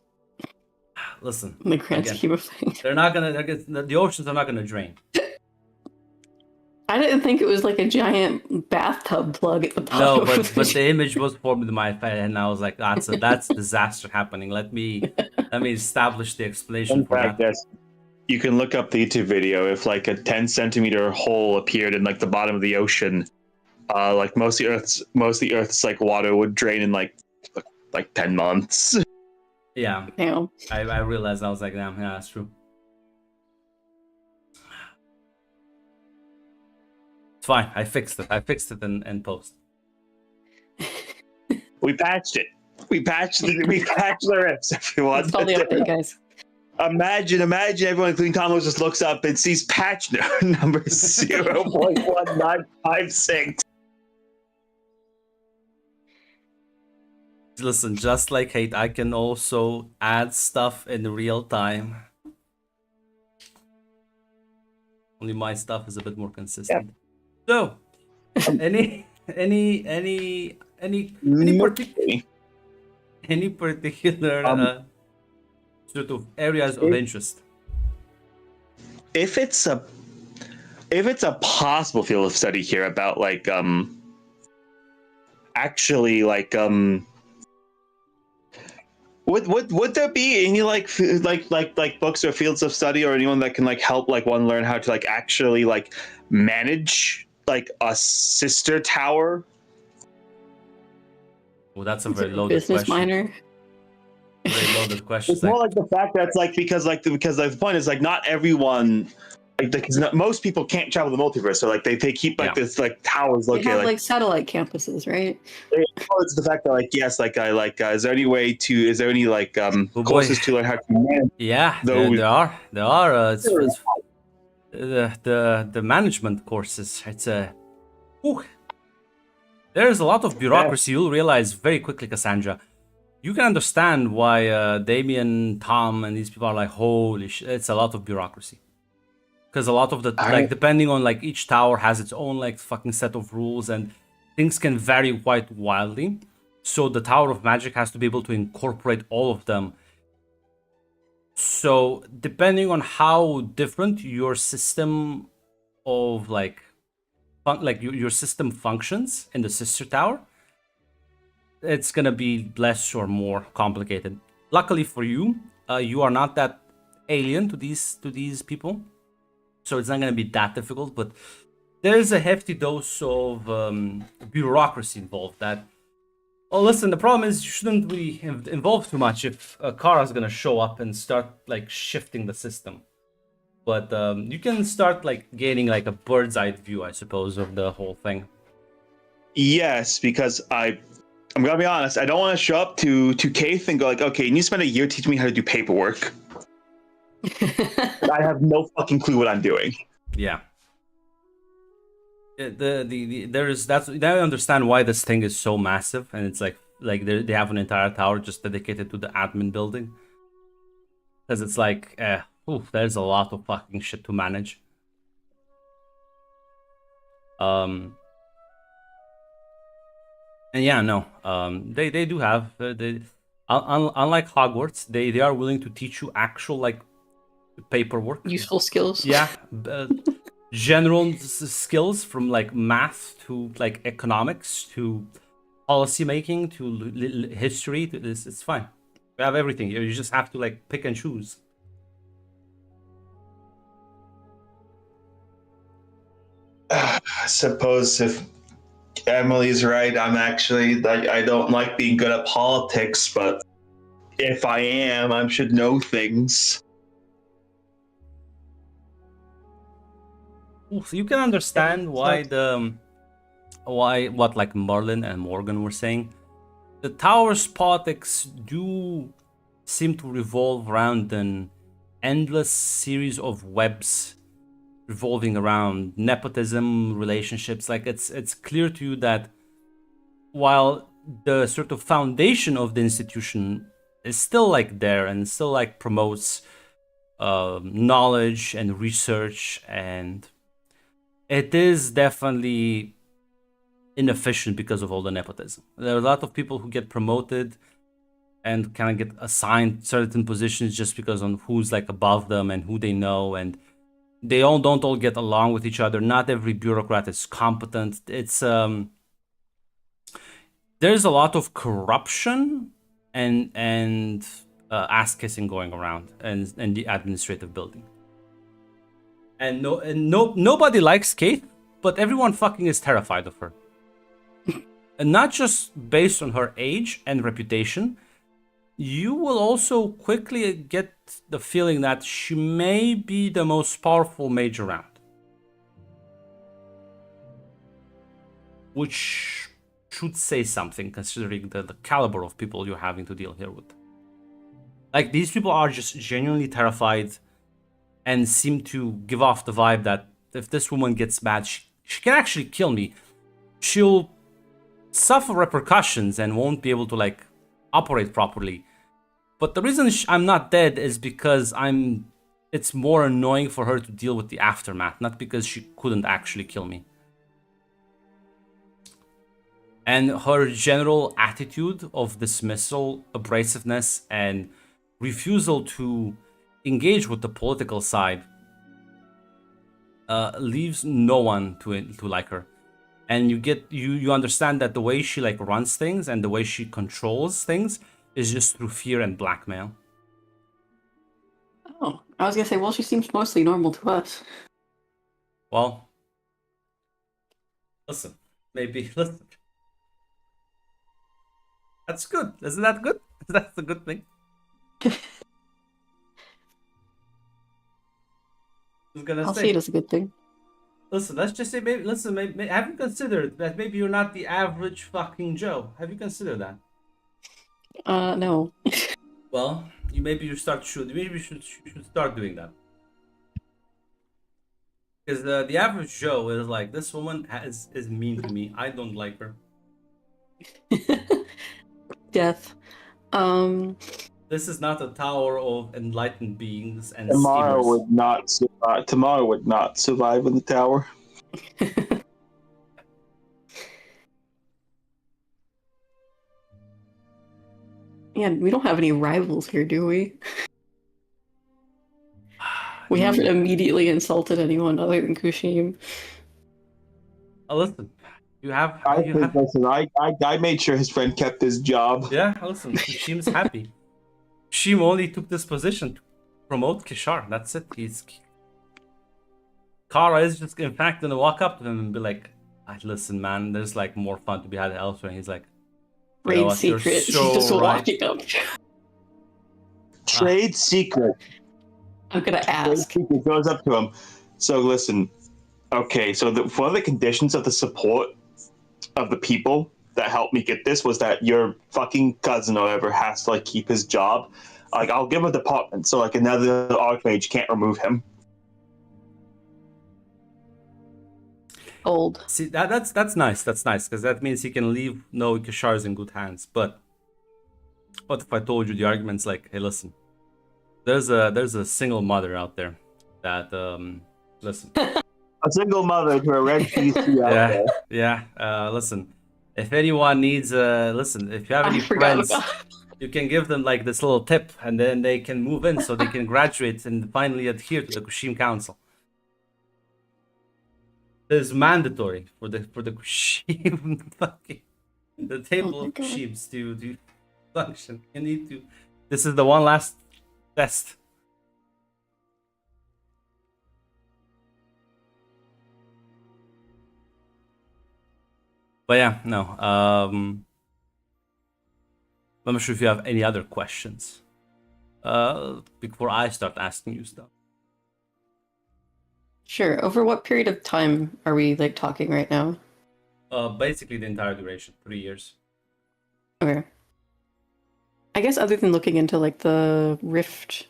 Listen, In the grand again, scheme of things. the oceans are not gonna drain. I didn't think it was like a giant bathtub plug at the bottom. No, of but the image was formed in my head, and I was like, that's disaster happening. Let me establish the explanation In for fact, that. yes, you can look up the YouTube video. If like a 10 centimeter hole appeared in like the bottom of the ocean, like most of the Earth's like water would drain in like 10 months. Yeah, Damn. I realized, I was like, damn, yeah, that's true. It's fine. I fixed it in post. We patched it. We patched the rifts, everyone. That's all the update, guys. Imagine everyone, including Tom, just looks up and sees patch number 0.1956. Listen, just like hate, I can also add stuff in real time. Only my stuff is a bit more consistent. Yeah. So, any particular sort of areas of interest? If it's a possible field of study here about like actually like would there be any like books or fields of study or anyone that can like help like one learn how to like actually like manage like a sister tower? Well, that's a very loaded Business question. minor. Very loaded question. It's more like the fact that it's like because the point is like not everyone most people can't travel the multiverse, so like they keep like this like towers They located have like satellite campuses, right? It's the fact that like yes, like I like is there any like courses to learn how to manage? Yeah, those? there are. It's the management courses. It's a there's a lot of bureaucracy. You'll realize very quickly, Cassandra. you can understand why Damien, Tom, and these people are like, holy shit, it's a lot of bureaucracy. Because a lot of the, like, depending on, like, each tower has its own, like, fucking set of rules, and things can vary quite wildly. So the Tower of Magic has to be able to incorporate all of them. So depending on how different your system of, like your system functions in the sister tower, it's gonna be less or more complicated. Luckily for you, you are not that alien to these people, so it's not gonna be that difficult. But there's a hefty dose of bureaucracy involved. That, oh, listen, the problem is you shouldn't really involve too much if Kara's gonna show up and start like shifting the system. But you can start like gaining like a bird's eye view, I suppose, of the whole thing. Yes, because I'm gonna be honest. I don't want to show up to Keith and go like, okay, you spend a year teaching me how to do paperwork. I have no fucking clue what I'm doing. Yeah. I understand why this thing is so massive, and it's like they have an entire tower just dedicated to the admin building, because it's like there's a lot of fucking shit to manage. And yeah, no, they do have unlike Hogwarts, they are willing to teach you actual like paperwork, useful skills. Yeah. General skills from like math to like economics to policy making to history to this. It's fine. We have everything. You just have to like pick and choose. I suppose if Emily's right, I'm actually like, I don't like being good at politics, but if I am, I should know things. So you can understand why what like Merlin and Morgan were saying. The tower's politics do seem to revolve around an endless series of webs revolving around nepotism, relationships. Like it's clear to you that while the sort of foundation of the institution is still like there and still like promotes knowledge and research, and it is definitely inefficient because of all the nepotism. There are a lot of people who get promoted and kind of get assigned certain positions just because on who's like above them and who they know, and they all don't all get along with each other. Not every bureaucrat is competent. It's there's a lot of corruption and ass kissing going around and the administrative building. And nobody likes Kate, but everyone fucking is terrified of her. And not just based on her age and reputation, you will also quickly get the feeling that she may be the most powerful mage around. Which should say something, considering the caliber of people you're having to deal here with. Like, these people are just genuinely terrified and seem to give off the vibe that if this woman gets mad, she can actually kill me. She'll suffer repercussions and won't be able to like operate properly. But the reason I'm not dead is because it's more annoying for her to deal with the aftermath, not because she couldn't actually kill me. And her general attitude of dismissal, abrasiveness, and refusal to engage with the political side leaves no one to like her. And you understand that the way she like runs things and the way she controls things is just through fear and blackmail. Oh, I was gonna say, well, she seems mostly normal to us. Well, listen. That's good. Isn't that good? That's a good thing. I'll see it as a good thing. Listen, let's just say, maybe have you considered that maybe you're not the average fucking Joe? Have you considered that? No. Well, maybe you should start doing that. Because the average Joe is like, this woman is mean to me. I don't like her. Death. Um, This is not a tower of enlightened beings and Tomorrow schemers. would not survive. Tomorrow would not survive in the tower. yeah, we don't have any rivals here, do we? We haven't immediately insulted anyone other than Kushim. Listen, you have. Listen, I made sure his friend kept his job. Yeah, listen, Kushim's happy. Kushim only took this position to promote Kishar. That's it. Kara is just, in fact, gonna walk up to him and be like, listen, man, there's like more fun to be had elsewhere. And he's like, Trade secret. She's just walking up. Trade secret. I'm gonna ask. Trade secret goes up to him. So listen, okay, so one of the conditions of the support of the people that helped me get this was that your fucking cousin or whatever has to like keep his job. Like, I'll give him a department so like another archmage can't remove him. Old. See, that's nice. That's nice because that means he can leave no Kishar's in good hands. But what if I told you the argument's like, hey, listen, there's a single mother out there that listen. A single mother to a red PC out there. Yeah. Listen, if anyone needs listen, if you have any friends, you can give them like this little tip, and then they can move in so they can graduate and finally adhere to the Kushim Council. It is mandatory for the Kushim fucking the table of Kushims to function. You need to. This is the one last test. But yeah, no. I'm not sure if you have any other questions before I start asking you stuff. Sure. Over what period of time are we like talking right now? Basically the entire duration, 3 years. Okay. I guess other than looking into like the rift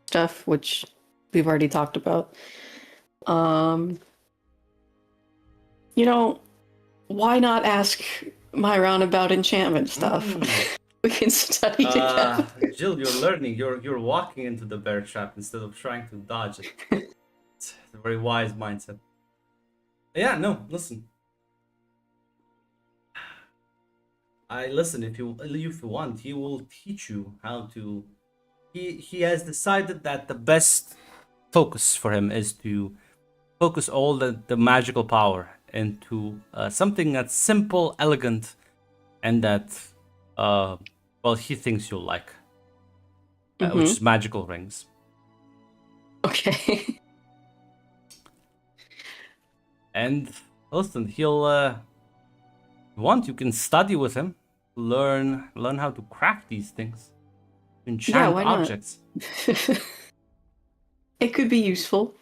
stuff, which we've already talked about, you know, why not ask Myron about enchantment stuff? We can study together. Jill, you're learning. You're walking into the bear trap instead of trying to dodge it. It's a very wise mindset. Yeah, no, listen. If you want, he will teach you how to. He has decided that the best focus for him is to focus all the magical power into something that's simple, elegant, and that he thinks you'll like, which is magical rings. Okay. And listen, he'll if you want, you can study with him, learn how to craft these things, enchant objects. It could be useful.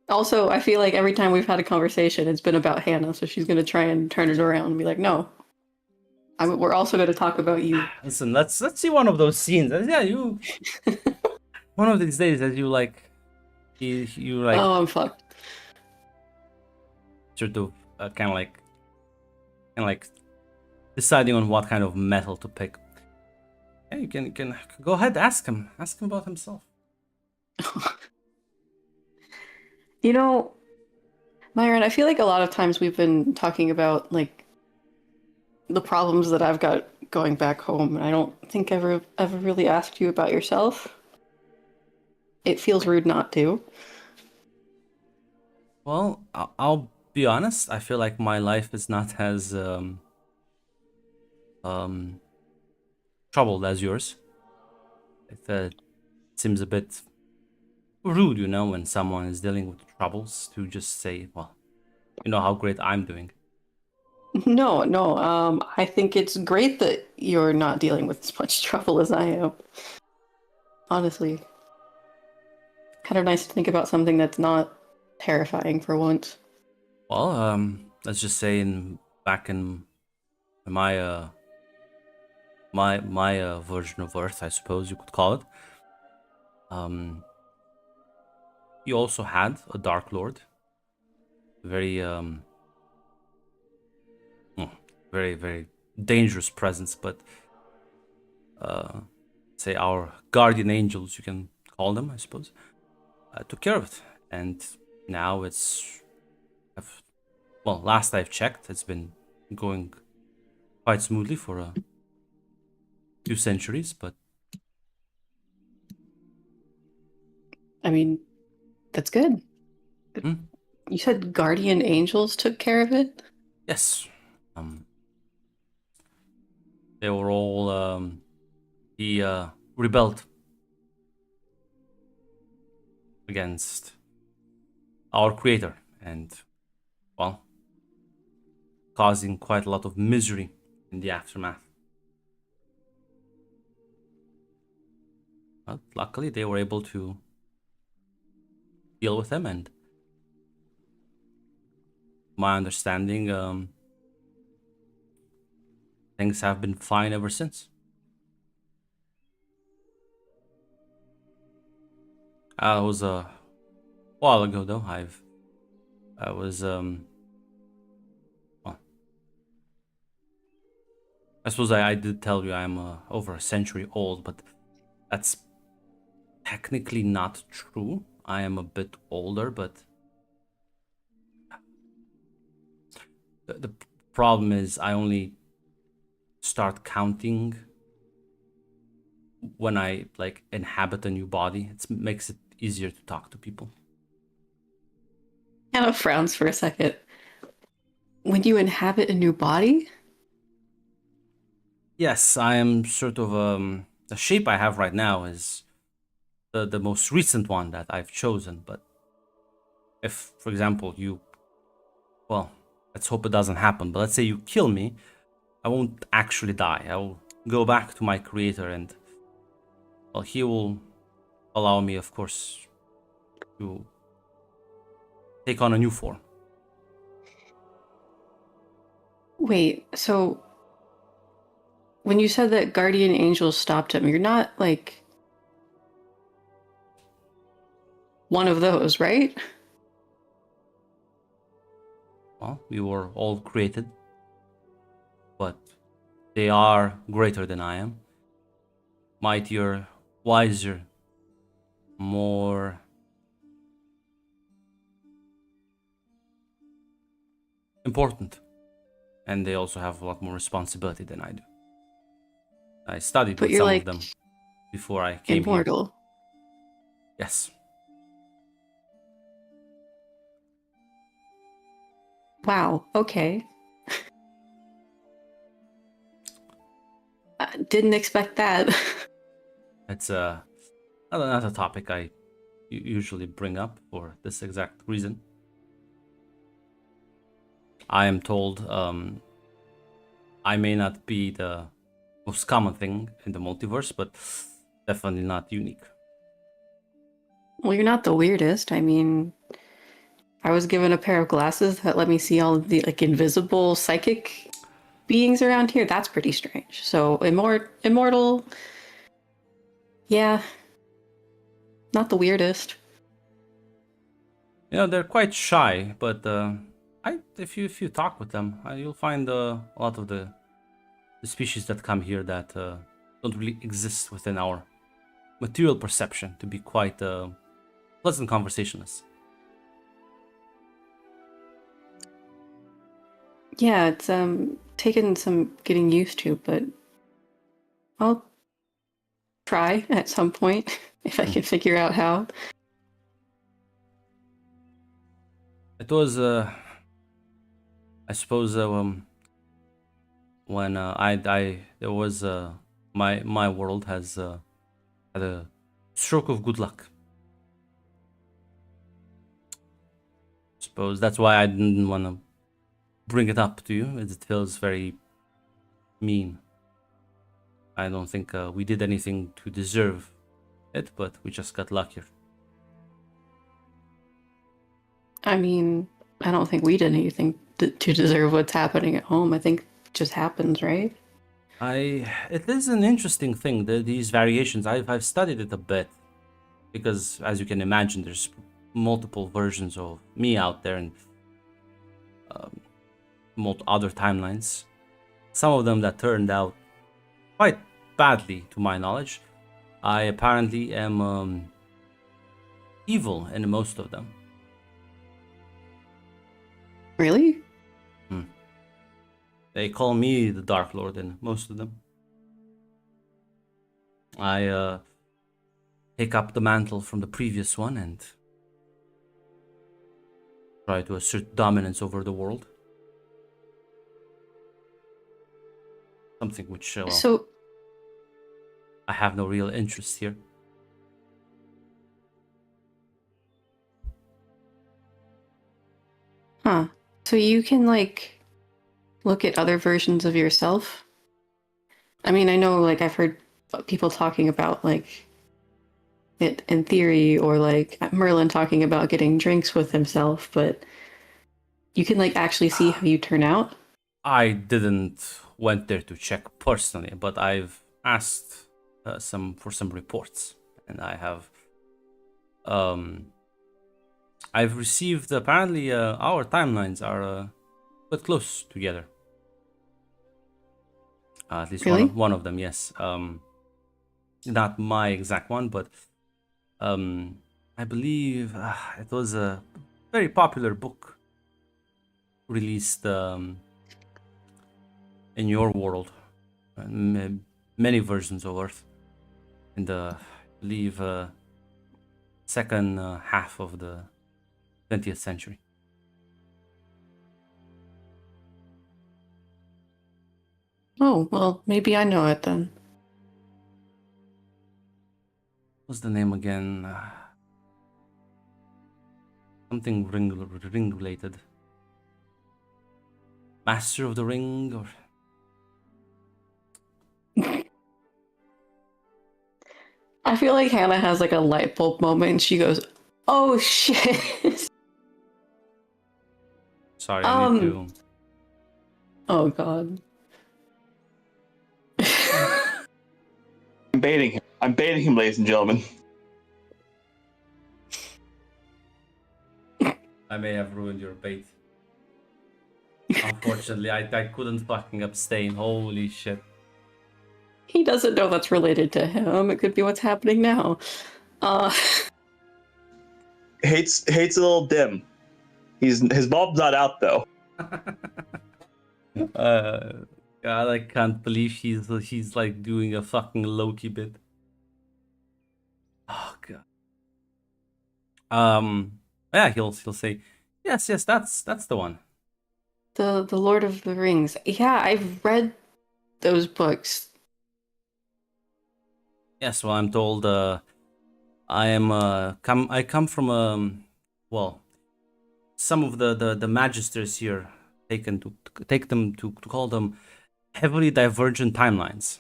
Also, I feel like every time we've had a conversation, it's been about Hannah, so she's going to try and turn it around and be like, no, we're also going to talk about you. Listen, let's see one of those scenes. Yeah, you. One of these days, as you like, you like. Oh, I'm fucked. Sort of, kind of like deciding on what kind of metal to pick. Yeah, you can go ahead, ask him about himself. You know, Myron, I feel like a lot of times we've been talking about like the problems that I've got going back home, and I don't think I've ever really asked you about yourself. It feels rude not to. Well, I'll be honest. I feel like my life is not as troubled as yours. It seems a bit rude, when someone is dealing with troubles to just say, well, how great I'm doing. No. I think it's great that you're not dealing with as much trouble as I am. Honestly. Kind of nice to think about something that's not terrifying for once. Well, let's just say back in my my version of Earth, I suppose you could call it. He also had a Dark Lord. Very very, very dangerous presence, but say our guardian angels, you can call them, I suppose, took care of it. And now well, last I've checked, it's been going quite smoothly for a few centuries, but I mean, that's good. You said guardian angels took care of it? yes. They were all he rebelled against our creator and, well, causing quite a lot of misery in the aftermath. But luckily they were able to deal with them, and my understanding, things have been fine ever since. It was a while ago though. I was well, I suppose I did tell you I'm over a century old, but that's technically not true. I am a bit older, but the problem is I only start counting when I like inhabit a new body. It makes it easier to talk to people. Hannah frowns for a second. When you inhabit a new body? Yes, I am sort of the shape I have right now is the most recent one that I've chosen. But if, for example, well, let's hope it doesn't happen. But let's say you kill me, I won't actually die. I will go back to my creator, and, well, he will allow me, of course, to take on a new form. Wait, so when you said that guardian angels stopped him, you're not like one of those, right? Well, we were all created, but they are greater than I am. Mightier, wiser, more important. And they also have a lot more responsibility than I do. I studied But with you're some like of them before I came here. immortal. Yes. Wow, okay. I didn't expect that. It's not a topic I usually bring up for this exact reason. I am told I may not be the most common thing in the multiverse, but definitely not unique. Well, you're not the weirdest. I mean, I was given a pair of glasses that let me see all of the like invisible psychic beings around here. That's pretty strange. So immortal. Yeah. Not the weirdest. You know, they're quite shy, but if you talk with them, you'll find a lot of the species that come here that don't really exist within our material perception to be quite pleasant conversationalists. Yeah, it's taken some getting used to, but I'll try at some point if I can figure out how. It was, I suppose, when there was my world has had a stroke of good luck. Suppose that's why I didn't want to bring it up to you. It feels very mean. I don't think we did anything to deserve it, but we just got luckier. I mean, I don't think we did anything to deserve what's happening at home. I think it just happens, right? It is an interesting thing, these variations. I've studied it a bit because, as you can imagine, there's multiple versions of me out there and other timelines. Some of them that turned out quite badly, to my knowledge. I apparently am evil in most of them. Really? They call me the Dark Lord in most of them. I pick up the mantle from the previous one and try to assert dominance over the world. Something which, So, I have no real interest here. huh. So you can, like, look at other versions of yourself? I mean, I know, like, I've heard people talking about, like, it in theory, or, like, Merlin talking about getting drinks with himself, but you can, like, actually see how you turn out? I didn't went there to check personally, but I've asked for some reports, and I've received apparently our timelines are quite close together. At least Really? one of them, yes. Not my exact one, but I believe it was a very popular book released in your world, many versions of Earth, in the, I believe, second half of the 20th century. Oh, well, maybe I know it then. What's the name again? Something ring related. Master of the Ring, or I feel like Hannah has like a light bulb moment and she goes, "Oh shit." sorry, I need to. Oh god. I'm baiting him, ladies and gentlemen. I may have ruined your bait. Unfortunately, I couldn't fucking abstain. Holy shit. He doesn't know that's related to him. It could be what's happening now. Hates a little dim. His bulb's not out though. God, I can't believe he's like doing a fucking Loki bit. Oh god. Yeah, he'll say, yes, that's the one. The Lord of the Rings. Yeah, I've read those books. Yes, well, I'm told I come from well, some of the magisters here take them to call them heavily divergent timelines.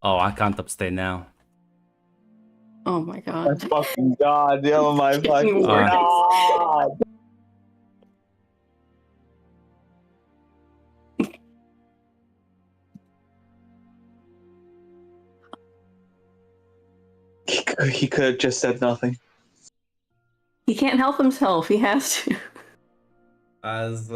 Oh, I can't abstain now. Oh my god. Fucking god, oh my fucking god. He could have just said nothing. He can't help himself. He has to. As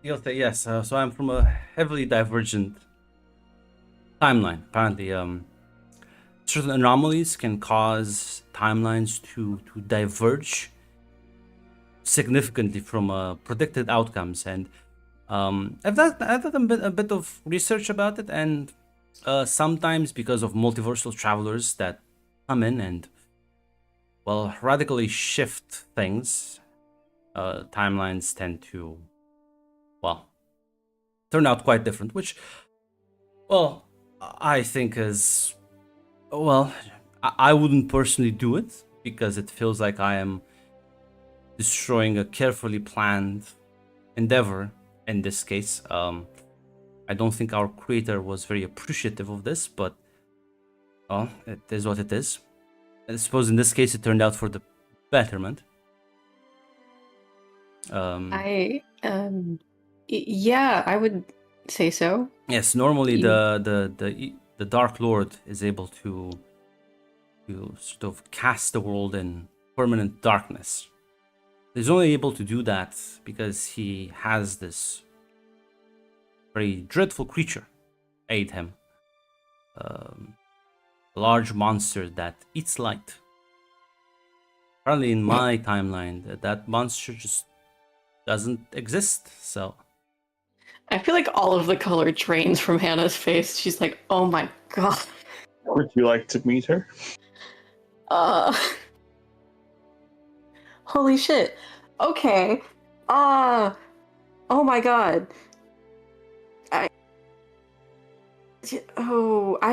he'll say yes. So I'm from a heavily divergent timeline. Apparently, certain anomalies can cause timelines to diverge significantly from predicted outcomes, and I've done a bit of research about it, and sometimes because of multiversal travelers that come in and, well, radically shift things, timelines tend to, well, turn out quite different, which, well, I think is, well, I wouldn't personally do it because it feels like I am destroying a carefully planned endeavor in this case. I don't think our creator was very appreciative of this, but, well, it is what it is. I suppose in this case it turned out for the betterment. Yeah, I would say so. Yes, normally the Dark Lord is able to sort of cast the world in permanent darkness. He's only able to do that because he has this very dreadful creature aid him. A large monster that eats light. Apparently in my timeline, that monster just doesn't exist, so... I feel like all of the color drains from Hannah's face. She's like, oh my god. Would you like to meet her? Holy shit. Okay. Oh my god. I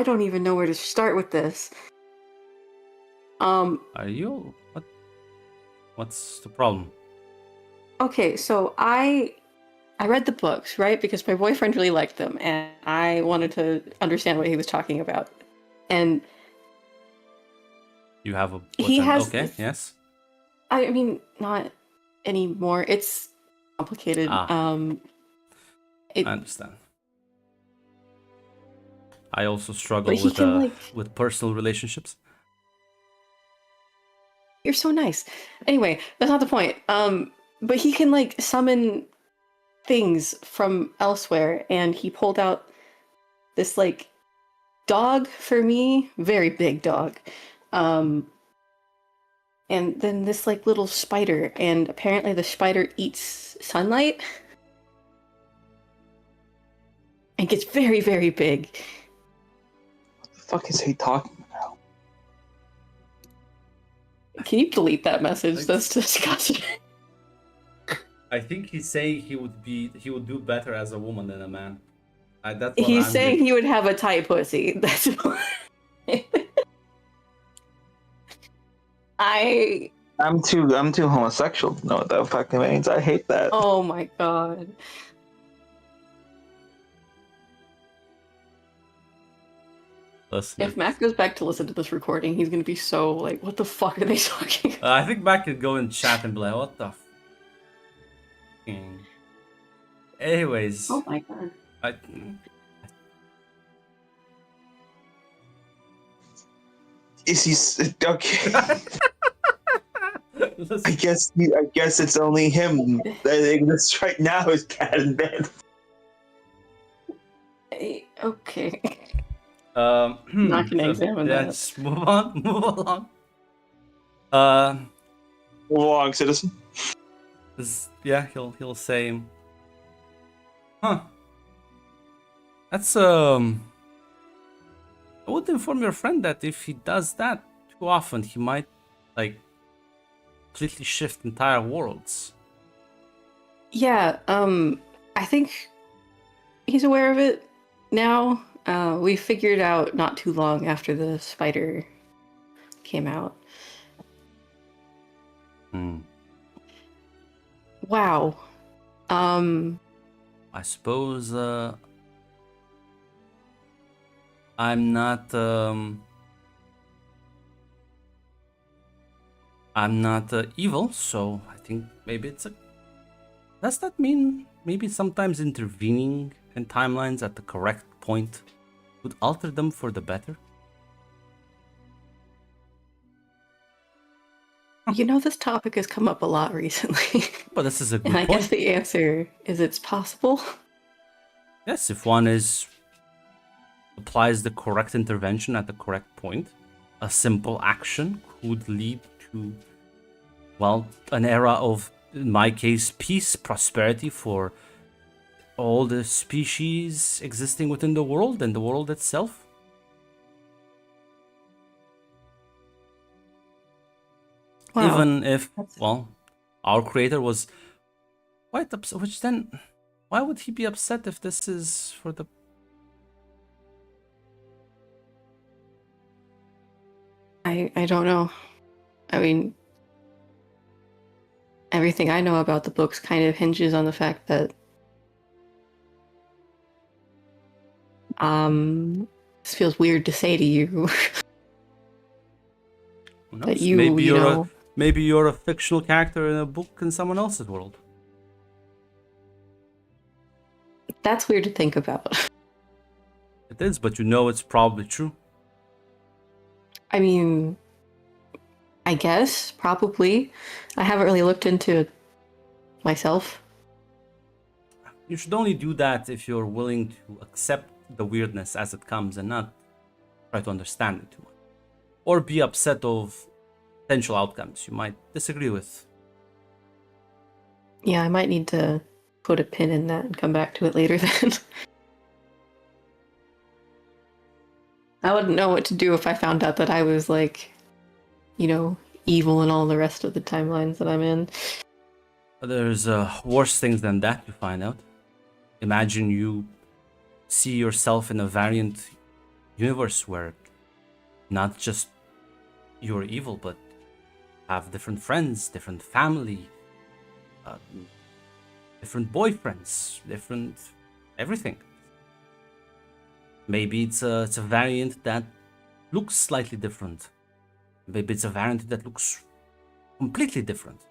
don't even know where to start with this. Are you... What's the problem? Okay, so I read the books, right? Because my boyfriend really liked them, and I wanted to understand what he was talking about. And You have a... Okay, yes. I mean, not anymore. It's complicated. I understand. I also struggle with personal relationships. You're so nice. Anyway, that's not the point. But he can like summon things from elsewhere, and he pulled out this like dog for me, very big dog. And then this like little spider, and apparently the spider eats sunlight and gets very, very big. What the fuck is he talking about? Can you delete that message? That's disgusting. I think he's saying he would do better as a woman than a man. He's saying he would have a tight pussy. That's what... I'm too homosexual to know what that fucking means. I hate that. Oh my god. Listen. If Mac goes back to listen to this recording, he's gonna be so like, what the fuck are they talking about? I think Mac could go in chat and be like, what the Anyways. Oh my god. Is he okay? I guess it's only him that exists right now is Cat and Ben. Okay. Not gonna examine that. Let's move along. Move along, citizen. He'll say, huh. That's I would inform your friend that if he does that too often, he might like completely shift entire worlds. Yeah, I think he's aware of it now. We figured out not too long after the spider came out. Wow. I suppose I'm not evil, so I think maybe it's a... Does that mean maybe sometimes intervening in timelines at the correct point would alter them for the better? You know, this topic has come up a lot recently. But this is a good and I point. guess the answer is it's possible. Yes, if one applies the correct intervention at the correct point, a simple action could lead to, well, an era of, in my case, peace, prosperity for all the species existing within the world and the world itself. Wow. Even if, well, our creator was quite upset, which then, why would he be upset if this is for the... I don't know. I mean, everything I know about the books kind of hinges on the fact that this feels weird to say to you. That maybe you're a fictional character in a book in someone else's world. That's weird to think about. It is, but you know it's probably true. I mean, I guess, probably. I haven't really looked into it myself. You should only do that if you're willing to accept the weirdness as it comes and not try to understand it too much. Or be upset of potential outcomes you might disagree with. Yeah, I might need to put a pin in that and come back to it later then. I wouldn't know what to do if I found out that I was like, evil in all the rest of the timelines that I'm in. There's worse things than that you find out. Imagine you see yourself in a variant universe where not just you're evil, but have different friends, different family, different boyfriends, different everything. Maybe it's a variant that looks slightly different. Maybe it's a variant that looks completely different.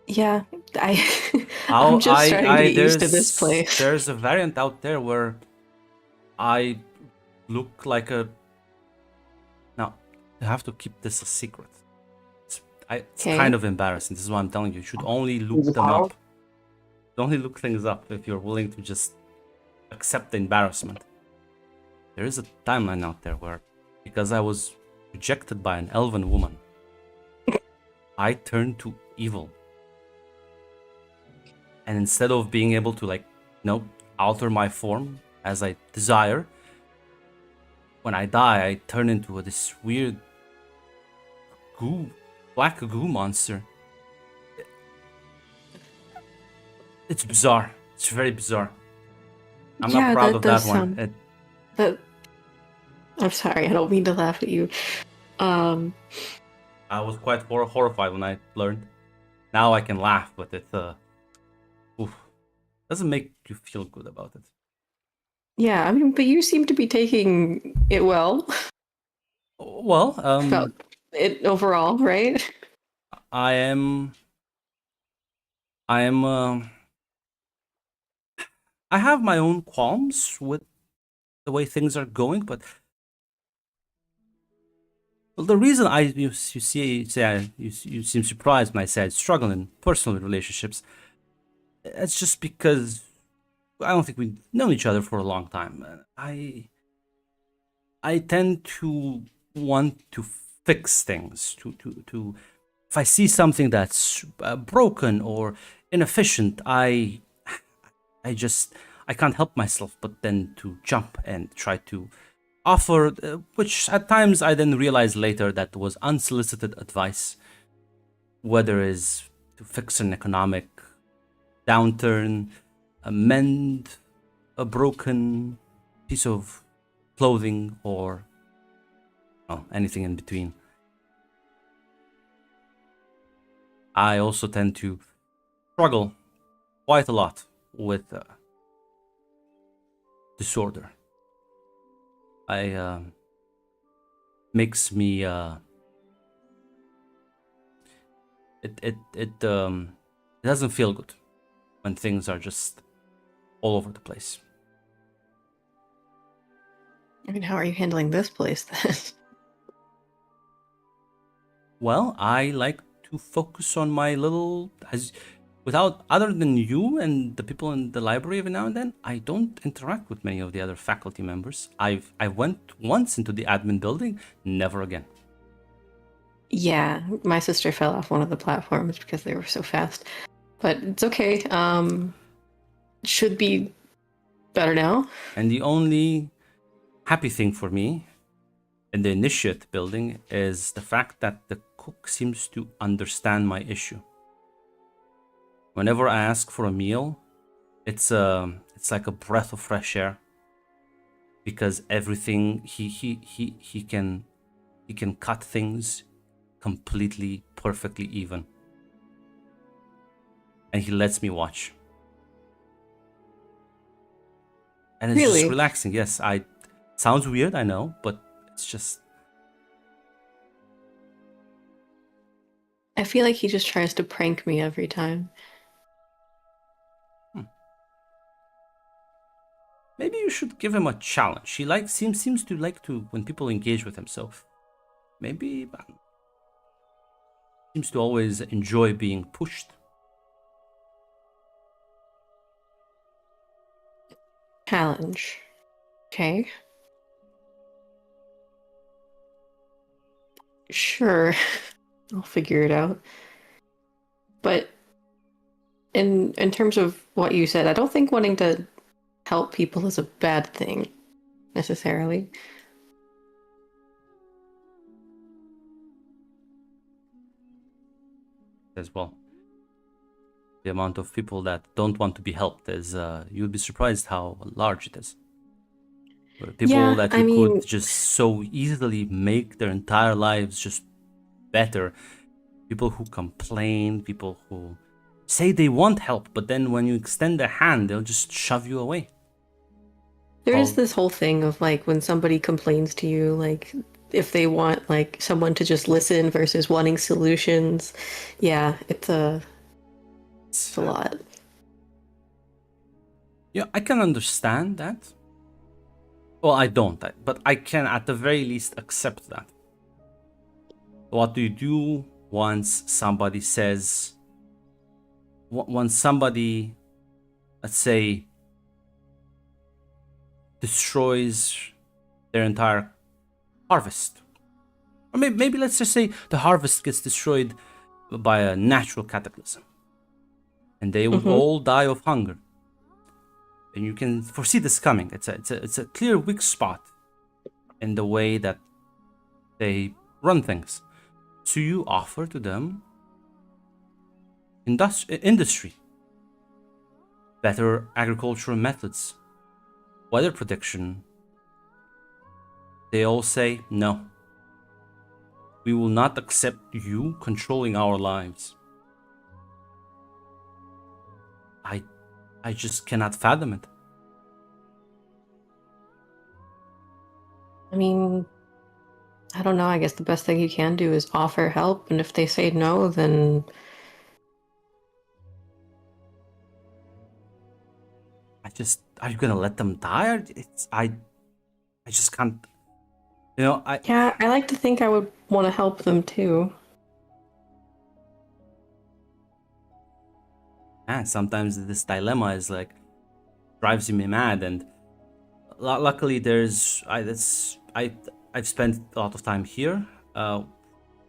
Yeah, I'm just starting to get used to this place. There's a variant out there where I look like a... Now, you have to keep this a secret. It's kind of embarrassing. This is what I'm telling you. You should only look them up. Only look things up if you're willing to just accept the embarrassment. There is a timeline out there where, because I was rejected by an elven woman, I turned to evil. And instead of being able to alter my form as I desire, when I die, I turn into this weird black goo monster. It's bizarre. It's very bizarre. I'm not proud of that one. I'm sorry, I don't mean to laugh at you. I was quite horrified when I learned. Now I can laugh, but it doesn't make you feel good about it. Yeah, I mean, but you seem to be taking it well. Well, about it overall, right? I am. I have my own qualms with the way things are going, but the reason you seem surprised when I said struggle in personal relationships, it's just because I don't think we've known each other for a long time. I tend to want to fix things. To if I see something that's broken or inefficient, I can't help myself but then to jump and try to offer, which at times I then realize later that was unsolicited advice, whether it's to fix an economic downturn, mend a broken piece of clothing, or anything in between. I also tend to struggle quite a lot with disorder. Makes me it doesn't feel good when things are just all over the place. I mean, how are you handling this place then? Well, I like to focus on my little, other than you and the people in the library every now and then, I don't interact with many of the other faculty members. I went once into the admin building, never again. Yeah, my sister fell off one of the platforms because they were so fast. But it's okay. Should be better now. And the only happy thing for me in the initiate building is the fact that the cook seems to understand my issue. Whenever I ask for a meal, it's like a breath of fresh air, because everything he can cut things completely perfectly even, and he lets me watch, and it's just relaxing. Yes, sounds weird, I know, but it's just. I feel like he just tries to prank me every time. maybe you should give him a challenge. He seems to like to when people engage with him. So maybe seems to always enjoy being pushed. Challenge. Okay. Sure. I'll figure it out. But in terms of what you said, I don't think wanting to help people is a bad thing necessarily. As well, the amount of people that don't want to be helped is you'll be surprised how large it is. People that you could just so easily make their entire lives just better. People who complain, people who say they want help, but then when you extend their hand, they'll just shove you away. There is this whole thing of like when somebody complains to you, like if they want like someone to just listen versus wanting solutions. Yeah, it's a lot. Yeah, I can understand that. Well, I don't, but I can at the very least accept that. What do you do once somebody says, once somebody, let's say, destroys their entire harvest? Or maybe let's just say the harvest gets destroyed by a natural cataclysm. And they would all die of hunger. And you can foresee this coming. It's a clear weak spot in the way that they run things. So you offer to them industry, better agricultural methods, weather prediction. They all say, no, we will not accept you controlling our lives. I just cannot fathom it. I mean, I don't know. I guess the best thing you can do is offer help, and if they say no, then are you gonna let them die? I just can't. Yeah, I like to think I would want to help them too. And sometimes this dilemma is like drives me mad, and luckily I've spent a lot of time here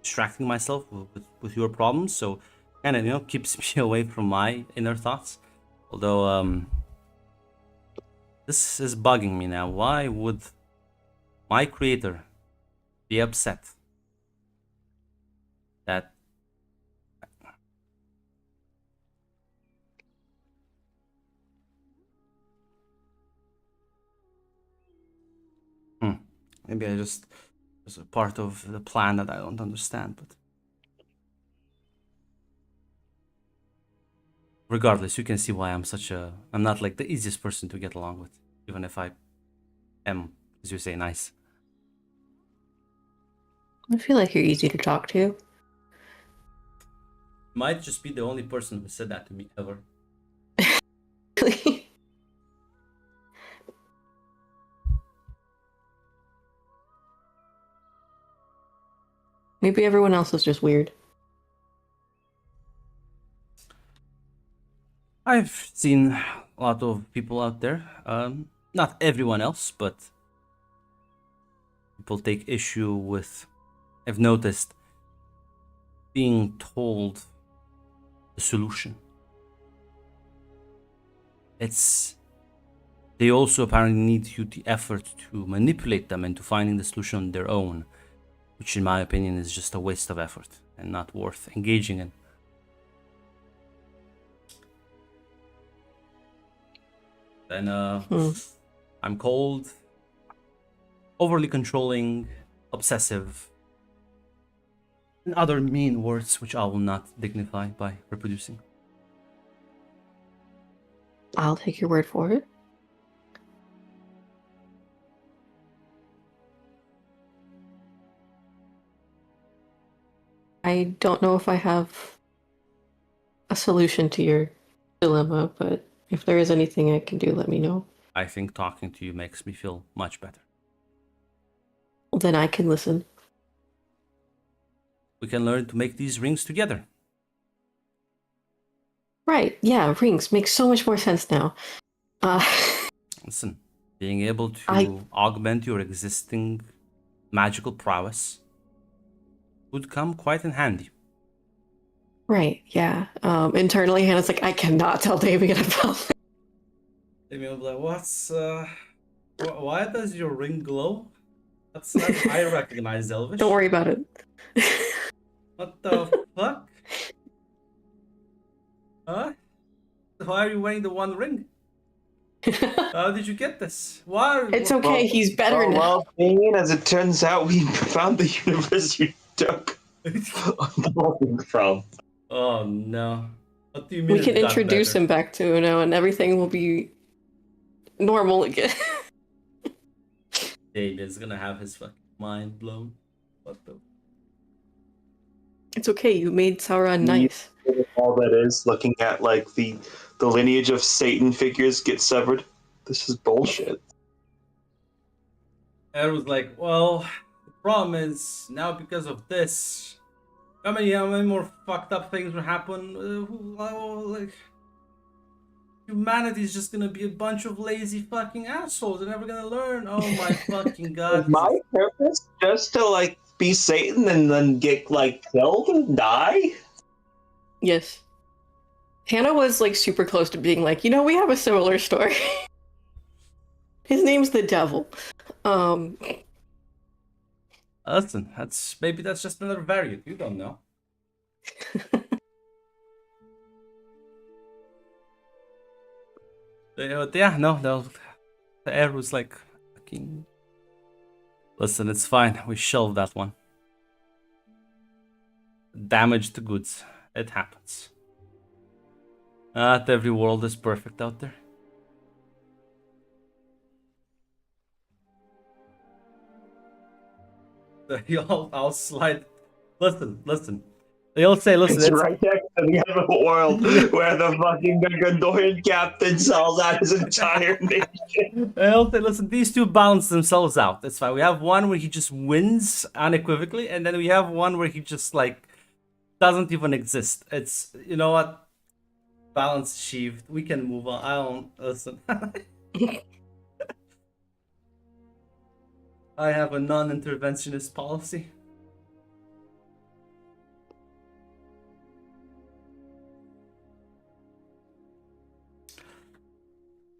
distracting myself with your problems, so kind of keeps me away from my inner thoughts. Although this is bugging me now. Why would my creator be upset that maybe I just was a part of the plan that I don't understand, but regardless, you can see why I'm not like the easiest person to get along with, even if I am, as you say, nice. I feel like you're easy to talk to. Might just be the only person who said that to me ever. Maybe everyone else is just weird. I've seen a lot of people out there. Not everyone else, but people take issue with, I've noticed, being told the solution. They also apparently need the effort to manipulate them into finding the solution on their own, which in my opinion is just a waste of effort and not worth engaging in. Then I'm cold, overly controlling, obsessive, and other mean words which I will not dignify by reproducing. I'll take your word for it. I don't know if I have a solution to your dilemma, but if there is anything I can do, let me know. I think talking to you makes me feel much better. Well, then I can listen. We can learn to make these rings together. Right, yeah, rings makes so much more sense now. Listen, being able to augment your existing magical prowess would come quite in handy. Right, yeah. Internally, Hannah's like, I cannot tell Damien about it. Damien will be like, why does your ring glow? That's I recognize Elvish. Don't worry about it. What the fuck? Huh? Why are you wearing the one ring? How did you get this? Why? It's okay, he's better now. Well, Damien, as it turns out, we found the universe you took from. Oh no. What do you mean? We can introduce him back to Uno and everything will be normal again. Damien's gonna have his fucking mind blown. What the? It's okay, you made Sauron nice. All that is looking at like the lineage of Satan figures get severed. This is bullshit. Ed was like, well, the problem is now because of this. How many more fucked up things will happen? Like, humanity's just gonna be a bunch of lazy fucking assholes. They're never gonna learn. Oh my fucking god! Is my purpose just to like be Satan and then get like killed and die? Yes. Hannah was like super close to being like, we have a similar story. His name's the devil. Listen, maybe that's just another variant. You don't know. Yeah, no. The air was like, fucking. Listen, it's fine. We shelved that one. Damage to goods. It happens. Not every world is perfect out there. I'll slide. Listen. They all say, listen. It's right next to the other world where the fucking Gondorian captain sells out his entire nation. They'll say, listen, these two balance themselves out. It's fine. We have one where he just wins unequivocally, and then we have one where he just like doesn't even exist. It's, you know what? Balance achieved. We can move on. I don't listen. I have a non-interventionist policy.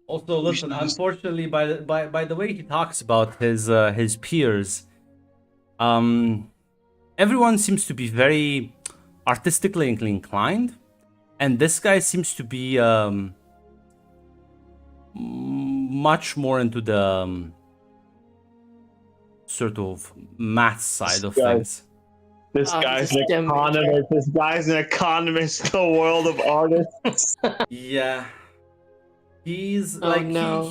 Also, listen. Unfortunately, by the way he talks about his peers, everyone seems to be very artistically inclined, and this guy seems to be much more into the sort of math side of things. This guy's an economist. This guy's an economist in the world of artists. Yeah. He's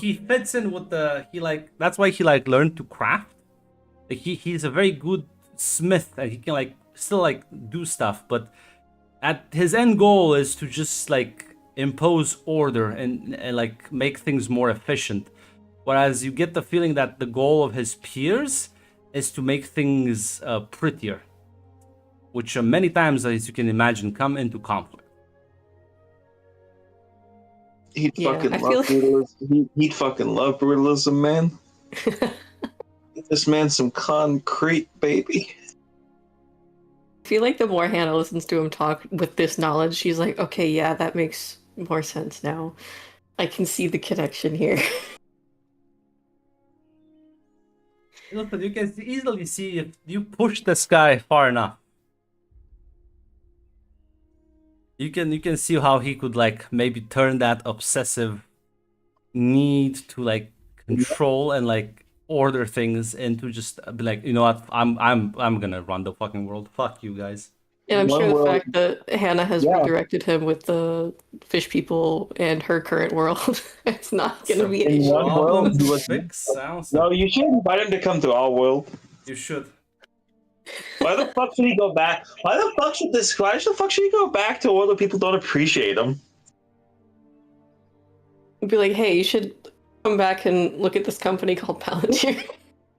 he fits in with that's why he learned to craft. Like he's a very good smith and he can still do stuff, but his end goal is to just impose order and make things more efficient. Whereas you get the feeling that the goal of his peers is to make things prettier, which many times, as you can imagine, come into conflict. He'd fucking love brutalism. He'd fucking love brutalism, man. Get this man some concrete, baby. I feel like the more Hannah listens to him talk with this knowledge, she's like, okay, yeah, that makes more sense now. I can see the connection here. Listen, you can easily see if you push this guy far enough. You can see how he could maybe turn that obsessive need to control and order things into just be like, you know what, I'm gonna run the fucking world. Fuck you guys. And I'm sure the fact that Hannah has redirected him with the fish people and her current world, it's not gonna be an issue. World, no, you should invite him to come to our world. You should. Why the fuck should he go back? Why the fuck should he go back to where the people don't appreciate him? Be like, hey, you should come back and look at this company called Palantir.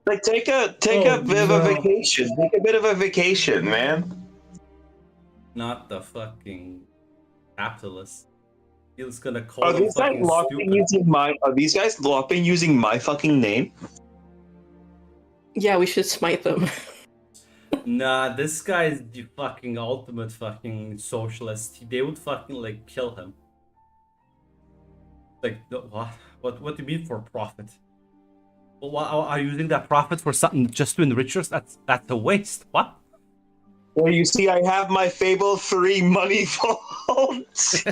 Like, take a bit of a vacation. Take a bit of a vacation, man. Not the fucking capitalist. He's gonna call Are them these guys fucking lopping stupid. using my? Are these guys lopping using my fucking name? Yeah, we should smite them. Nah, this guy is the fucking ultimate fucking socialist. They would fucking like kill him. Like what? What do you mean for profit? Well, why are you using that profit for something just to enrich us? That's a waste. What? Well, you see, I have my Fable 3 money vaults.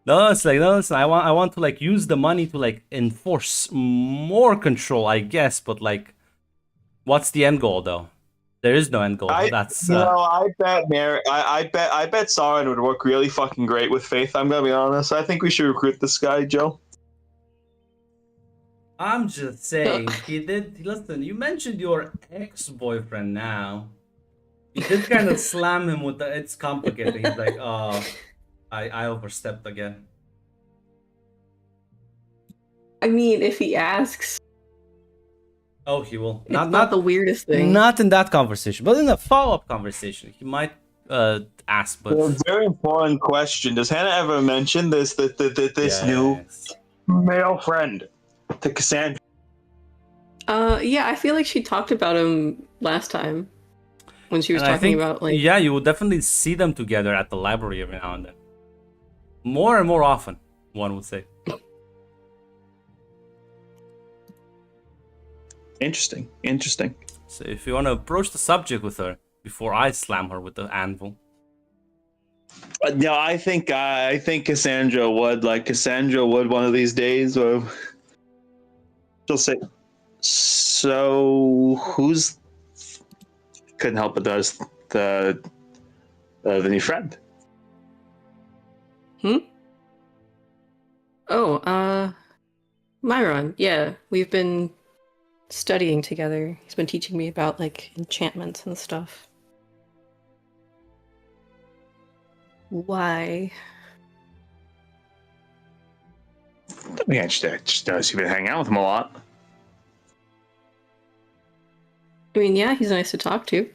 No, it's like no. Listen, I want to like use the money to like enforce more control, I guess. But like, what's the end goal though? There is no end goal. I bet Sauron would work really fucking great with Faith. I'm gonna be honest. I think we should recruit this guy, Joe. I'm just saying, he did. Listen, you mentioned your ex-boyfriend now. You did kind of slam him with the. It's complicated. He's like, oh, I overstepped again. I mean, if he asks, Oh, he will. it's not the weirdest thing. Not in that conversation, but in a follow-up conversation, he might ask. But Well, very important question. Does Hannah ever mention this new Yes. male friend to Cassandra? Yeah, I feel like she talked about him last time when she was And I talking think, about like. yeah, you will definitely see them together at the library every now and then. More and more often, one would say. Interesting. So if you want to approach the subject with her before I slam her with the anvil. No, I think Cassandra would one of these days, or she'll say, "So who's?" Couldn't help but notice the new friend. Oh, Myron. Yeah, we've been studying together. He's been teaching me about like enchantments and stuff. Why? Yeah, just noticed you've been hanging out with him a lot. I mean, yeah, he's nice to talk to.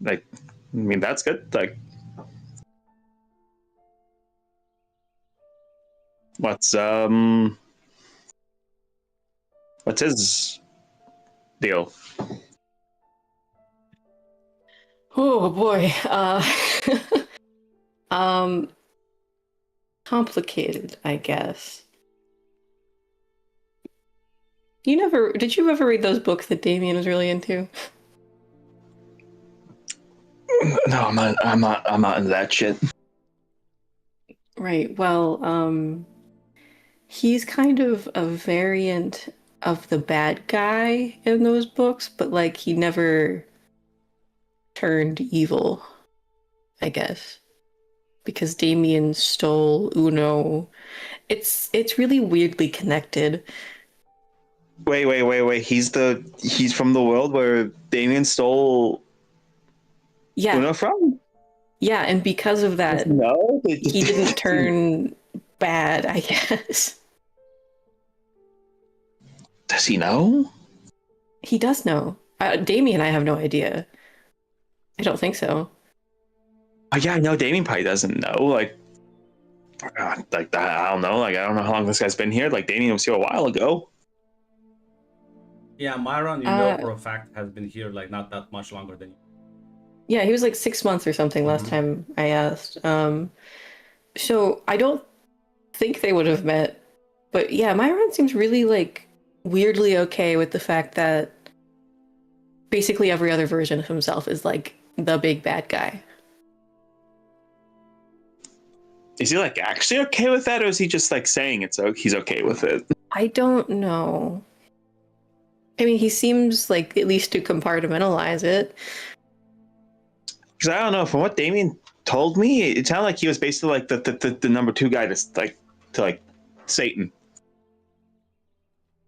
Like, I mean, that's good. Like, what's his deal? Oh boy. Complicated, I guess. Did you ever read those books that Damien was really into? No, I'm not into that shit. Right. Well, he's kind of a variant of the bad guy in those books, but like he never turned evil, I guess. Because Damien stole Uno. It's really weirdly connected. Wait. He's from the world where Damien stole Yeah. Uno from? Yeah, and because of that, No, he didn't turn bad, I guess. Does he know? He does know. Damien, I have no idea. I don't think so. Oh yeah, I know Damien probably doesn't know. Like I don't know. Like, I don't know how long this guy's been here. Like, Damien was here a while ago. Yeah, Myron, you know for a fact, has been here like not that much longer than you. Yeah, he was like 6 months or something last time I asked. So I don't think they would have met. But yeah, Myron seems really like weirdly okay with the fact that basically every other version of himself is like the big bad guy. Is he like actually okay with that, or is he just like saying he's okay with it? I don't know. I mean, he seems like at least to compartmentalize it. Because I don't know. From what Damien told me, it sounded like he was basically like the number 2 guy to Satan.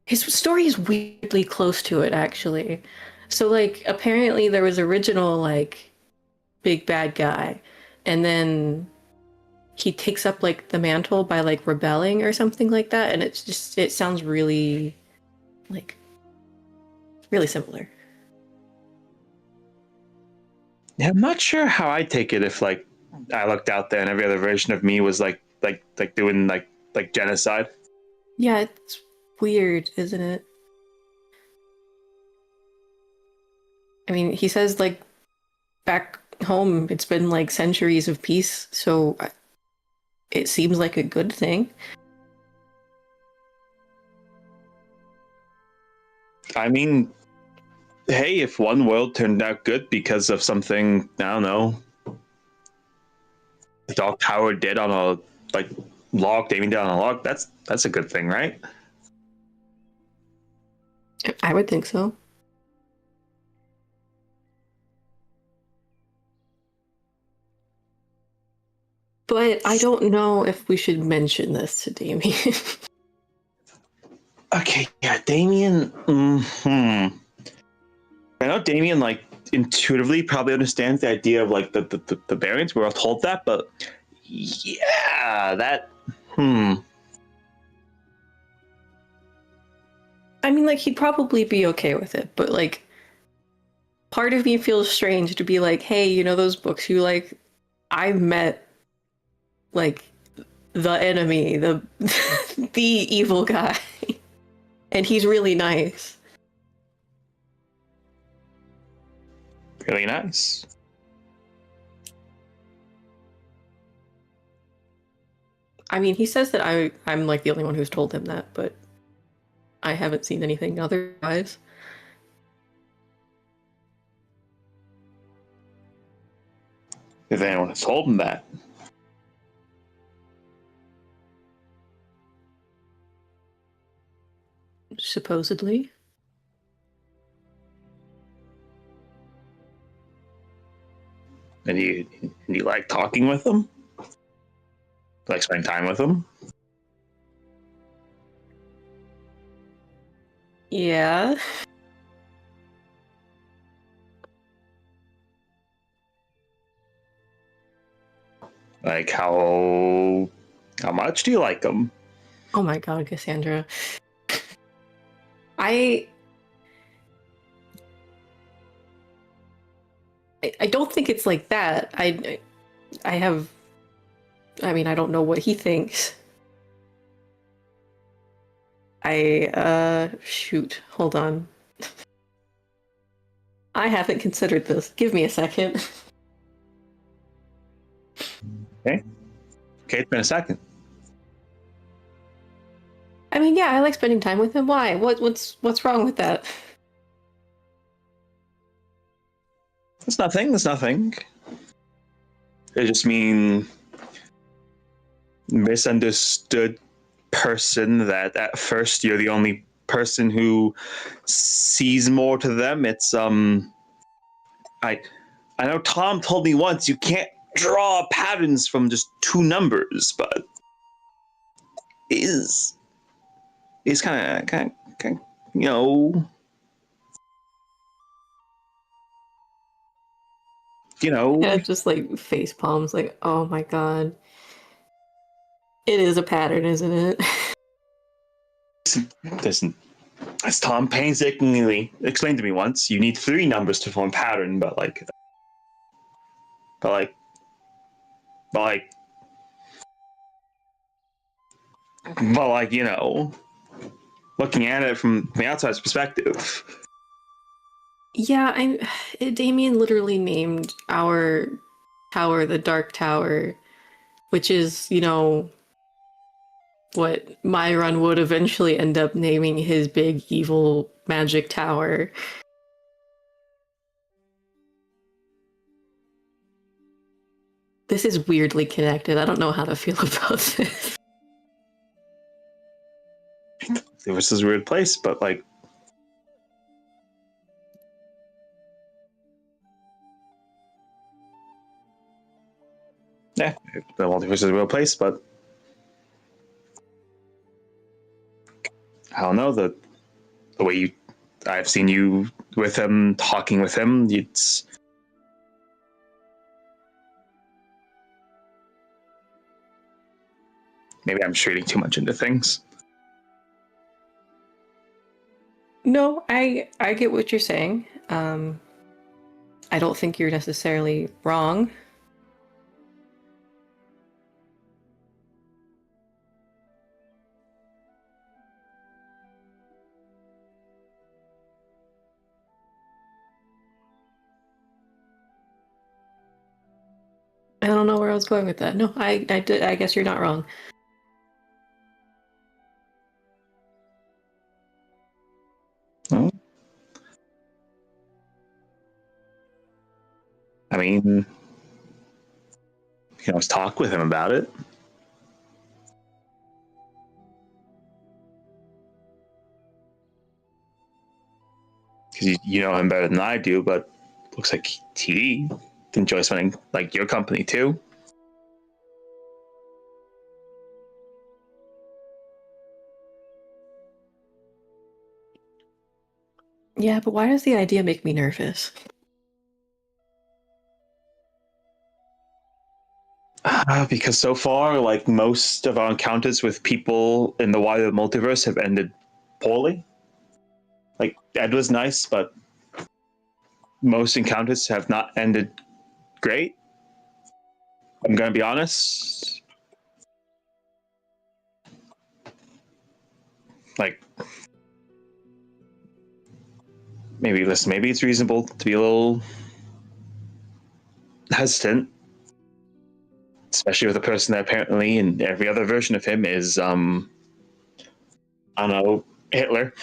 His story is weirdly close to it, actually. So, like, apparently there was original, like, big bad guy, and then he takes up like the mantle by like rebelling or something like that, and it sounds really like really similar. Yeah, I'm not sure how I'd take it if like I looked out there and every other version of me was like doing like genocide. Yeah, it's weird, isn't it? I mean, he says like back home it's been like centuries of peace, so it seems like a good thing. I mean, hey, if one world turned out good because of something, I don't know, the Dark Tower did on a like log, aiming down on a log, that's a good thing, right? I would think so. But I don't know if we should mention this to Damien. Okay, yeah, Damien. I know Damien like intuitively probably understands the idea of like the variants. We're all told that, but yeah, that. I mean, like, he'd probably be okay with it, but like, part of me feels strange to be like, hey, you know those books you like? I met like the enemy, the the evil guy, and he's really nice. Really nice. I mean, he says that I'm like the only one who's told him that, but I haven't seen anything otherwise. If anyone has told him that. Supposedly. And you like talking with them? Like spending time with them? Yeah. Like how much do you like them? Oh my god, Cassandra. I don't think it's like that. I mean, I don't know what he thinks. Shoot, hold on. I haven't considered this. Give me a second. Okay, it's been a second. I mean, yeah, I like spending time with him. Why? What's wrong with that? It's nothing. It's nothing. It just mean misunderstood person that at first you're the only person who sees more to them. It's I know Tom told me once you can't draw patterns from just two numbers, but is kind of you know. Yeah, just like face palms, like, oh my god. It is a pattern, isn't it? Listen, as Tom painstakingly explained to me once, you need 3 numbers to form pattern, but you know, looking at it from the outside's perspective. Yeah, Damien literally named our tower the Dark Tower, which is, you know, what Myron would eventually end up naming his big evil magic tower. This is weirdly connected. I don't know how to feel about this. It was this weird place, but like, yeah, the multiverse is a real place, but I don't know, the way I've seen you with him, talking with him, Maybe I'm just reading too much into things. No, I get what you're saying. I don't think you're necessarily wrong. I don't know where I was going with that. No, I guess you're not wrong. Well, I mean, you can always talk with him about it. Because you know him better than I do, but looks like he enjoys spending like your company too. Yeah, but why does the idea make me nervous? Because so far, like most of our encounters with people in the wider multiverse have ended poorly. Like Ed was nice, but most encounters have not ended great. I'm gonna be honest. Like, maybe it's reasonable to be a little hesitant, especially with a person that apparently in every other version of him is I don't know, Hitler.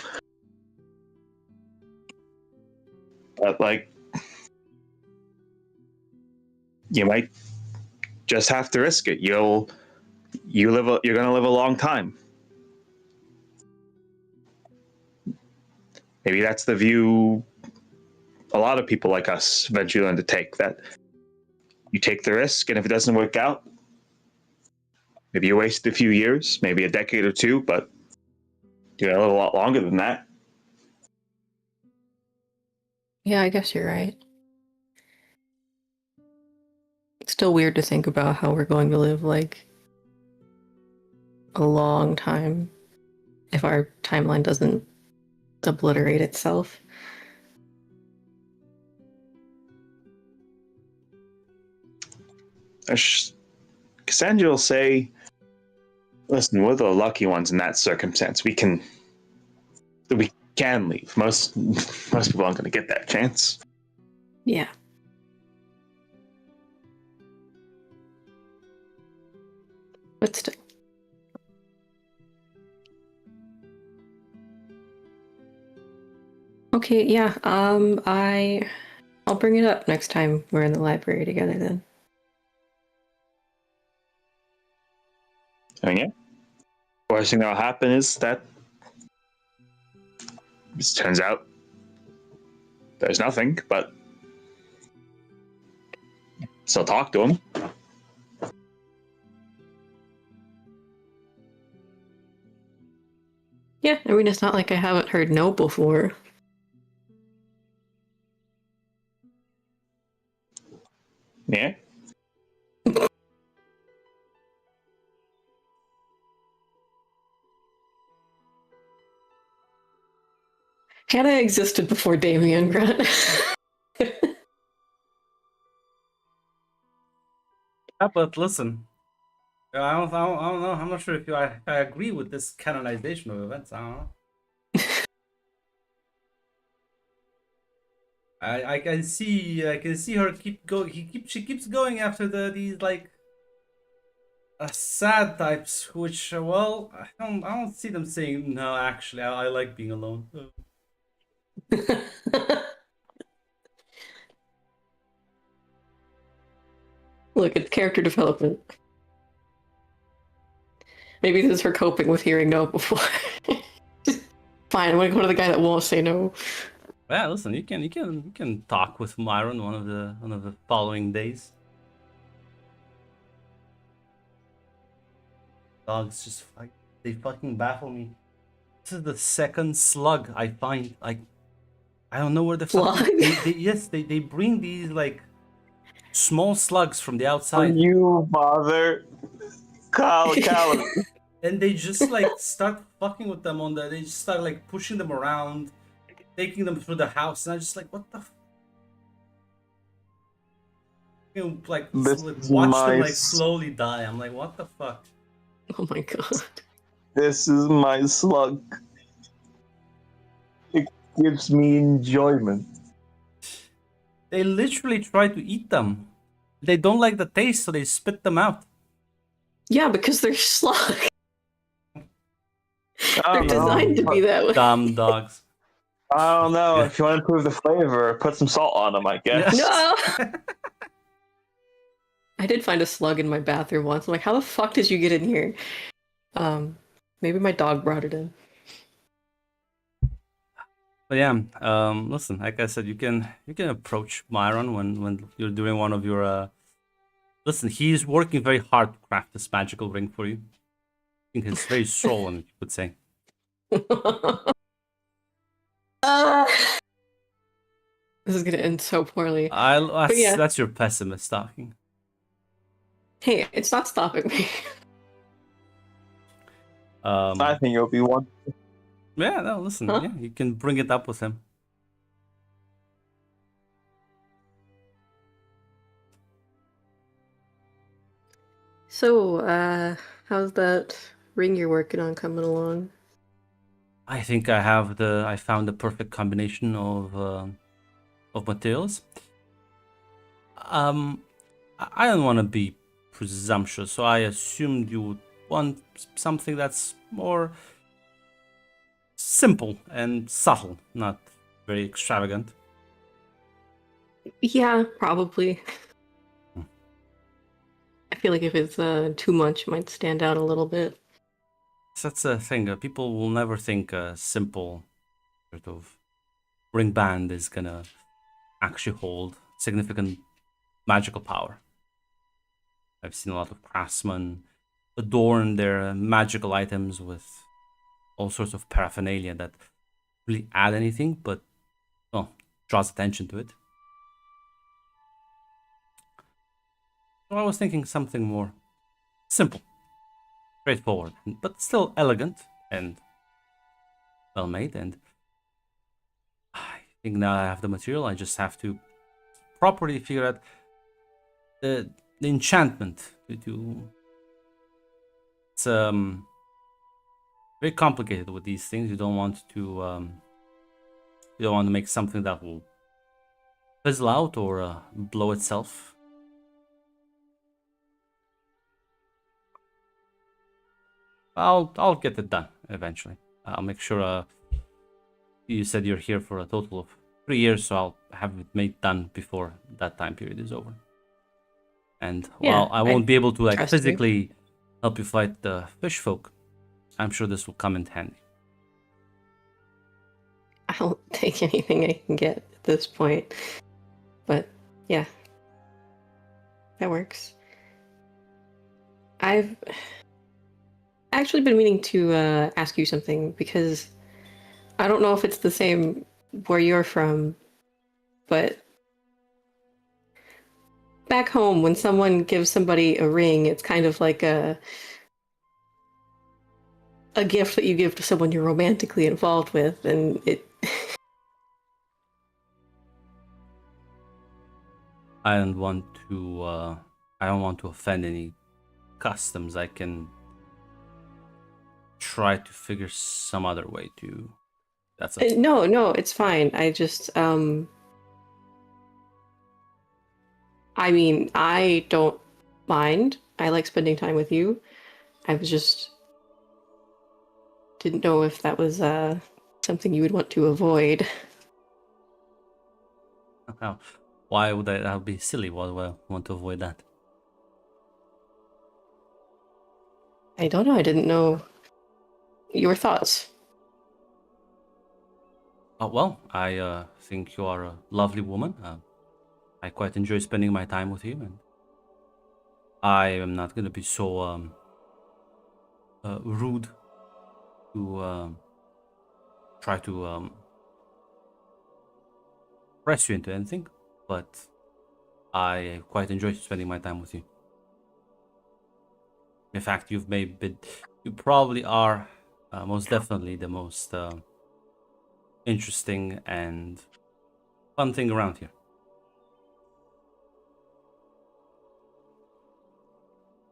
But like, you might just have to risk it. You're gonna live a long time. Maybe that's the view a lot of people like us eventually learn to take, that you take the risk, and if it doesn't work out, maybe you wasted a few years, maybe a decade or two, but you gotta live a lot longer than that. Yeah, I guess you're right. It's still weird to think about how we're going to live like a long time if our timeline doesn't obliterate itself. Cassandra will say, listen, we're the lucky ones in that circumstance. We can leave. Most people aren't going to get that chance. Yeah. But still. Okay, yeah. I'll bring it up next time we're in the library together then. I mean, yeah. The worst thing that'll happen is that it turns out there's nothing, but still talk to him. Yeah, I mean, it's not like I haven't heard no before. Yeah. Hannah existed before Damien, Grant. Yeah, but listen, I don't know. I'm not sure if I agree with this canonization of events. I don't know. I can see her keep going. She keeps going after these like sad types, which well, I don't see them saying no. Actually, I like being alone. Look, it's character development. Maybe this is her coping with hearing no before. Fine, I'm gonna go to the guy that won't say no. Yeah, listen, you can talk with Myron one of the following days. Dogs just they fucking baffle me. This is the second slug I find. Like, I don't know where the fuck. They bring these like small slugs from the outside. Are you bother? calories. And they just like start fucking with them on that. They just start like pushing them around, taking them through the house, and I'm just like, what the? Like watch them like slowly die. I'm like, what the fuck? Oh my god. This is my slug. It gives me enjoyment. They literally try to eat them. They don't like the taste, so they spit them out. Yeah, because they're slug. They're Know. designed to be that way. Dumb dogs. I don't know. Yeah. If you want to improve the flavor, put some salt on them, I guess. No! I did find a slug in my bathroom once. I'm like, how the fuck did you get in here? Maybe my dog brought it in. But yeah, listen, like I said, you can approach Myron when you're doing one of your listen, he's working very hard to craft this magical ring for you. I think it's very swollen, you would say. This is gonna end so poorly. That's your pessimist talking. Hey, it's not stopping me. I think it'll be one. Yeah, no, listen, Huh? yeah, you can bring it up with him. So, how's that ring you're working on coming along? I think I found the perfect combination of materials. I don't want to be presumptuous, so I assumed you would want something that's more simple and subtle, not very extravagant. Yeah, probably. I feel like if it's too much, it might stand out a little bit. So that's the thing. People will never think a simple sort of ring band is gonna actually hold significant magical power. I've seen a lot of craftsmen adorn their magical items with all sorts of paraphernalia that really add anything, but draws attention to it. So I was thinking something more simple, straightforward, but still elegant and well made. And I think now I have the material. I just have to properly figure out the enchantment to it's very complicated with these things. You don't want to make something that will fizzle out or blow itself. I'll get it done eventually. I'll make sure. You said you're here for a total of 3 years, so I'll have it made done before that time period is over. And while I won't be able to like physically help you fight the fish folk, I'm sure this will come in handy. I'll take anything I can get at this point. But yeah, that works. I've actually been meaning to ask you something because I don't know if it's the same where you're from, but back home when someone gives somebody a ring, it's kind of like a gift that you give to someone you're romantically involved with, and it I don't want to offend any customs. I can try to figure some other way to. That's no, it's fine. I just I mean, I don't mind. I like spending time with you. I was just didn't know if that was something you would want to avoid. How? Why would that would be silly? Why would I want to avoid that? I don't know. I didn't know your thoughts. Oh, well, I think you are a lovely woman. I quite enjoy spending my time with you, and I am not going to be so rude to try to press you into anything, but I quite enjoy spending my time with you. In fact, you probably are most definitely the most interesting and fun thing around here.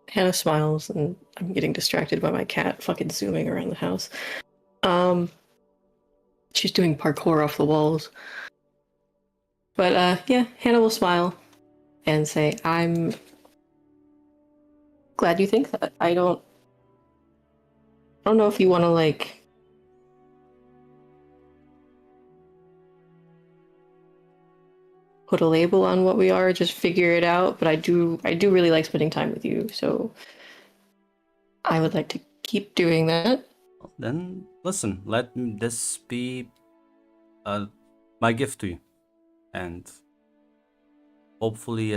Hannah smiles, and I'm getting distracted by my cat fucking zooming around the house. She's doing parkour off the walls. But yeah, Hannah will smile and say, I'm glad you think that. I don't know if you want to like put a label on what we are, just figure it out, but I do really like spending time with you, so I would like to keep doing that. Then listen, let this be my gift to you, and hopefully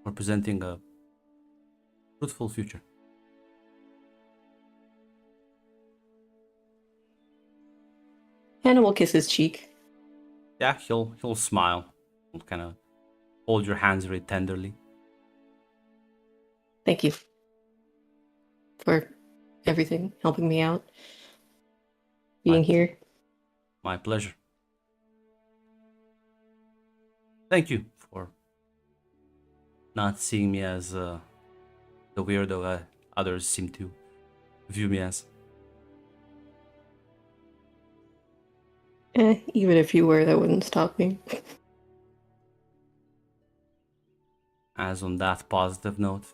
representing a fruitful future. Hannah will kiss his cheek. Yeah, he'll smile. He'll kind of hold your hands very tenderly. Thank you for everything, helping me out, being here. My pleasure. Thank you for not seeing me as the weirdo others seem to view me as. Even if you were, that wouldn't stop me. As on that positive note,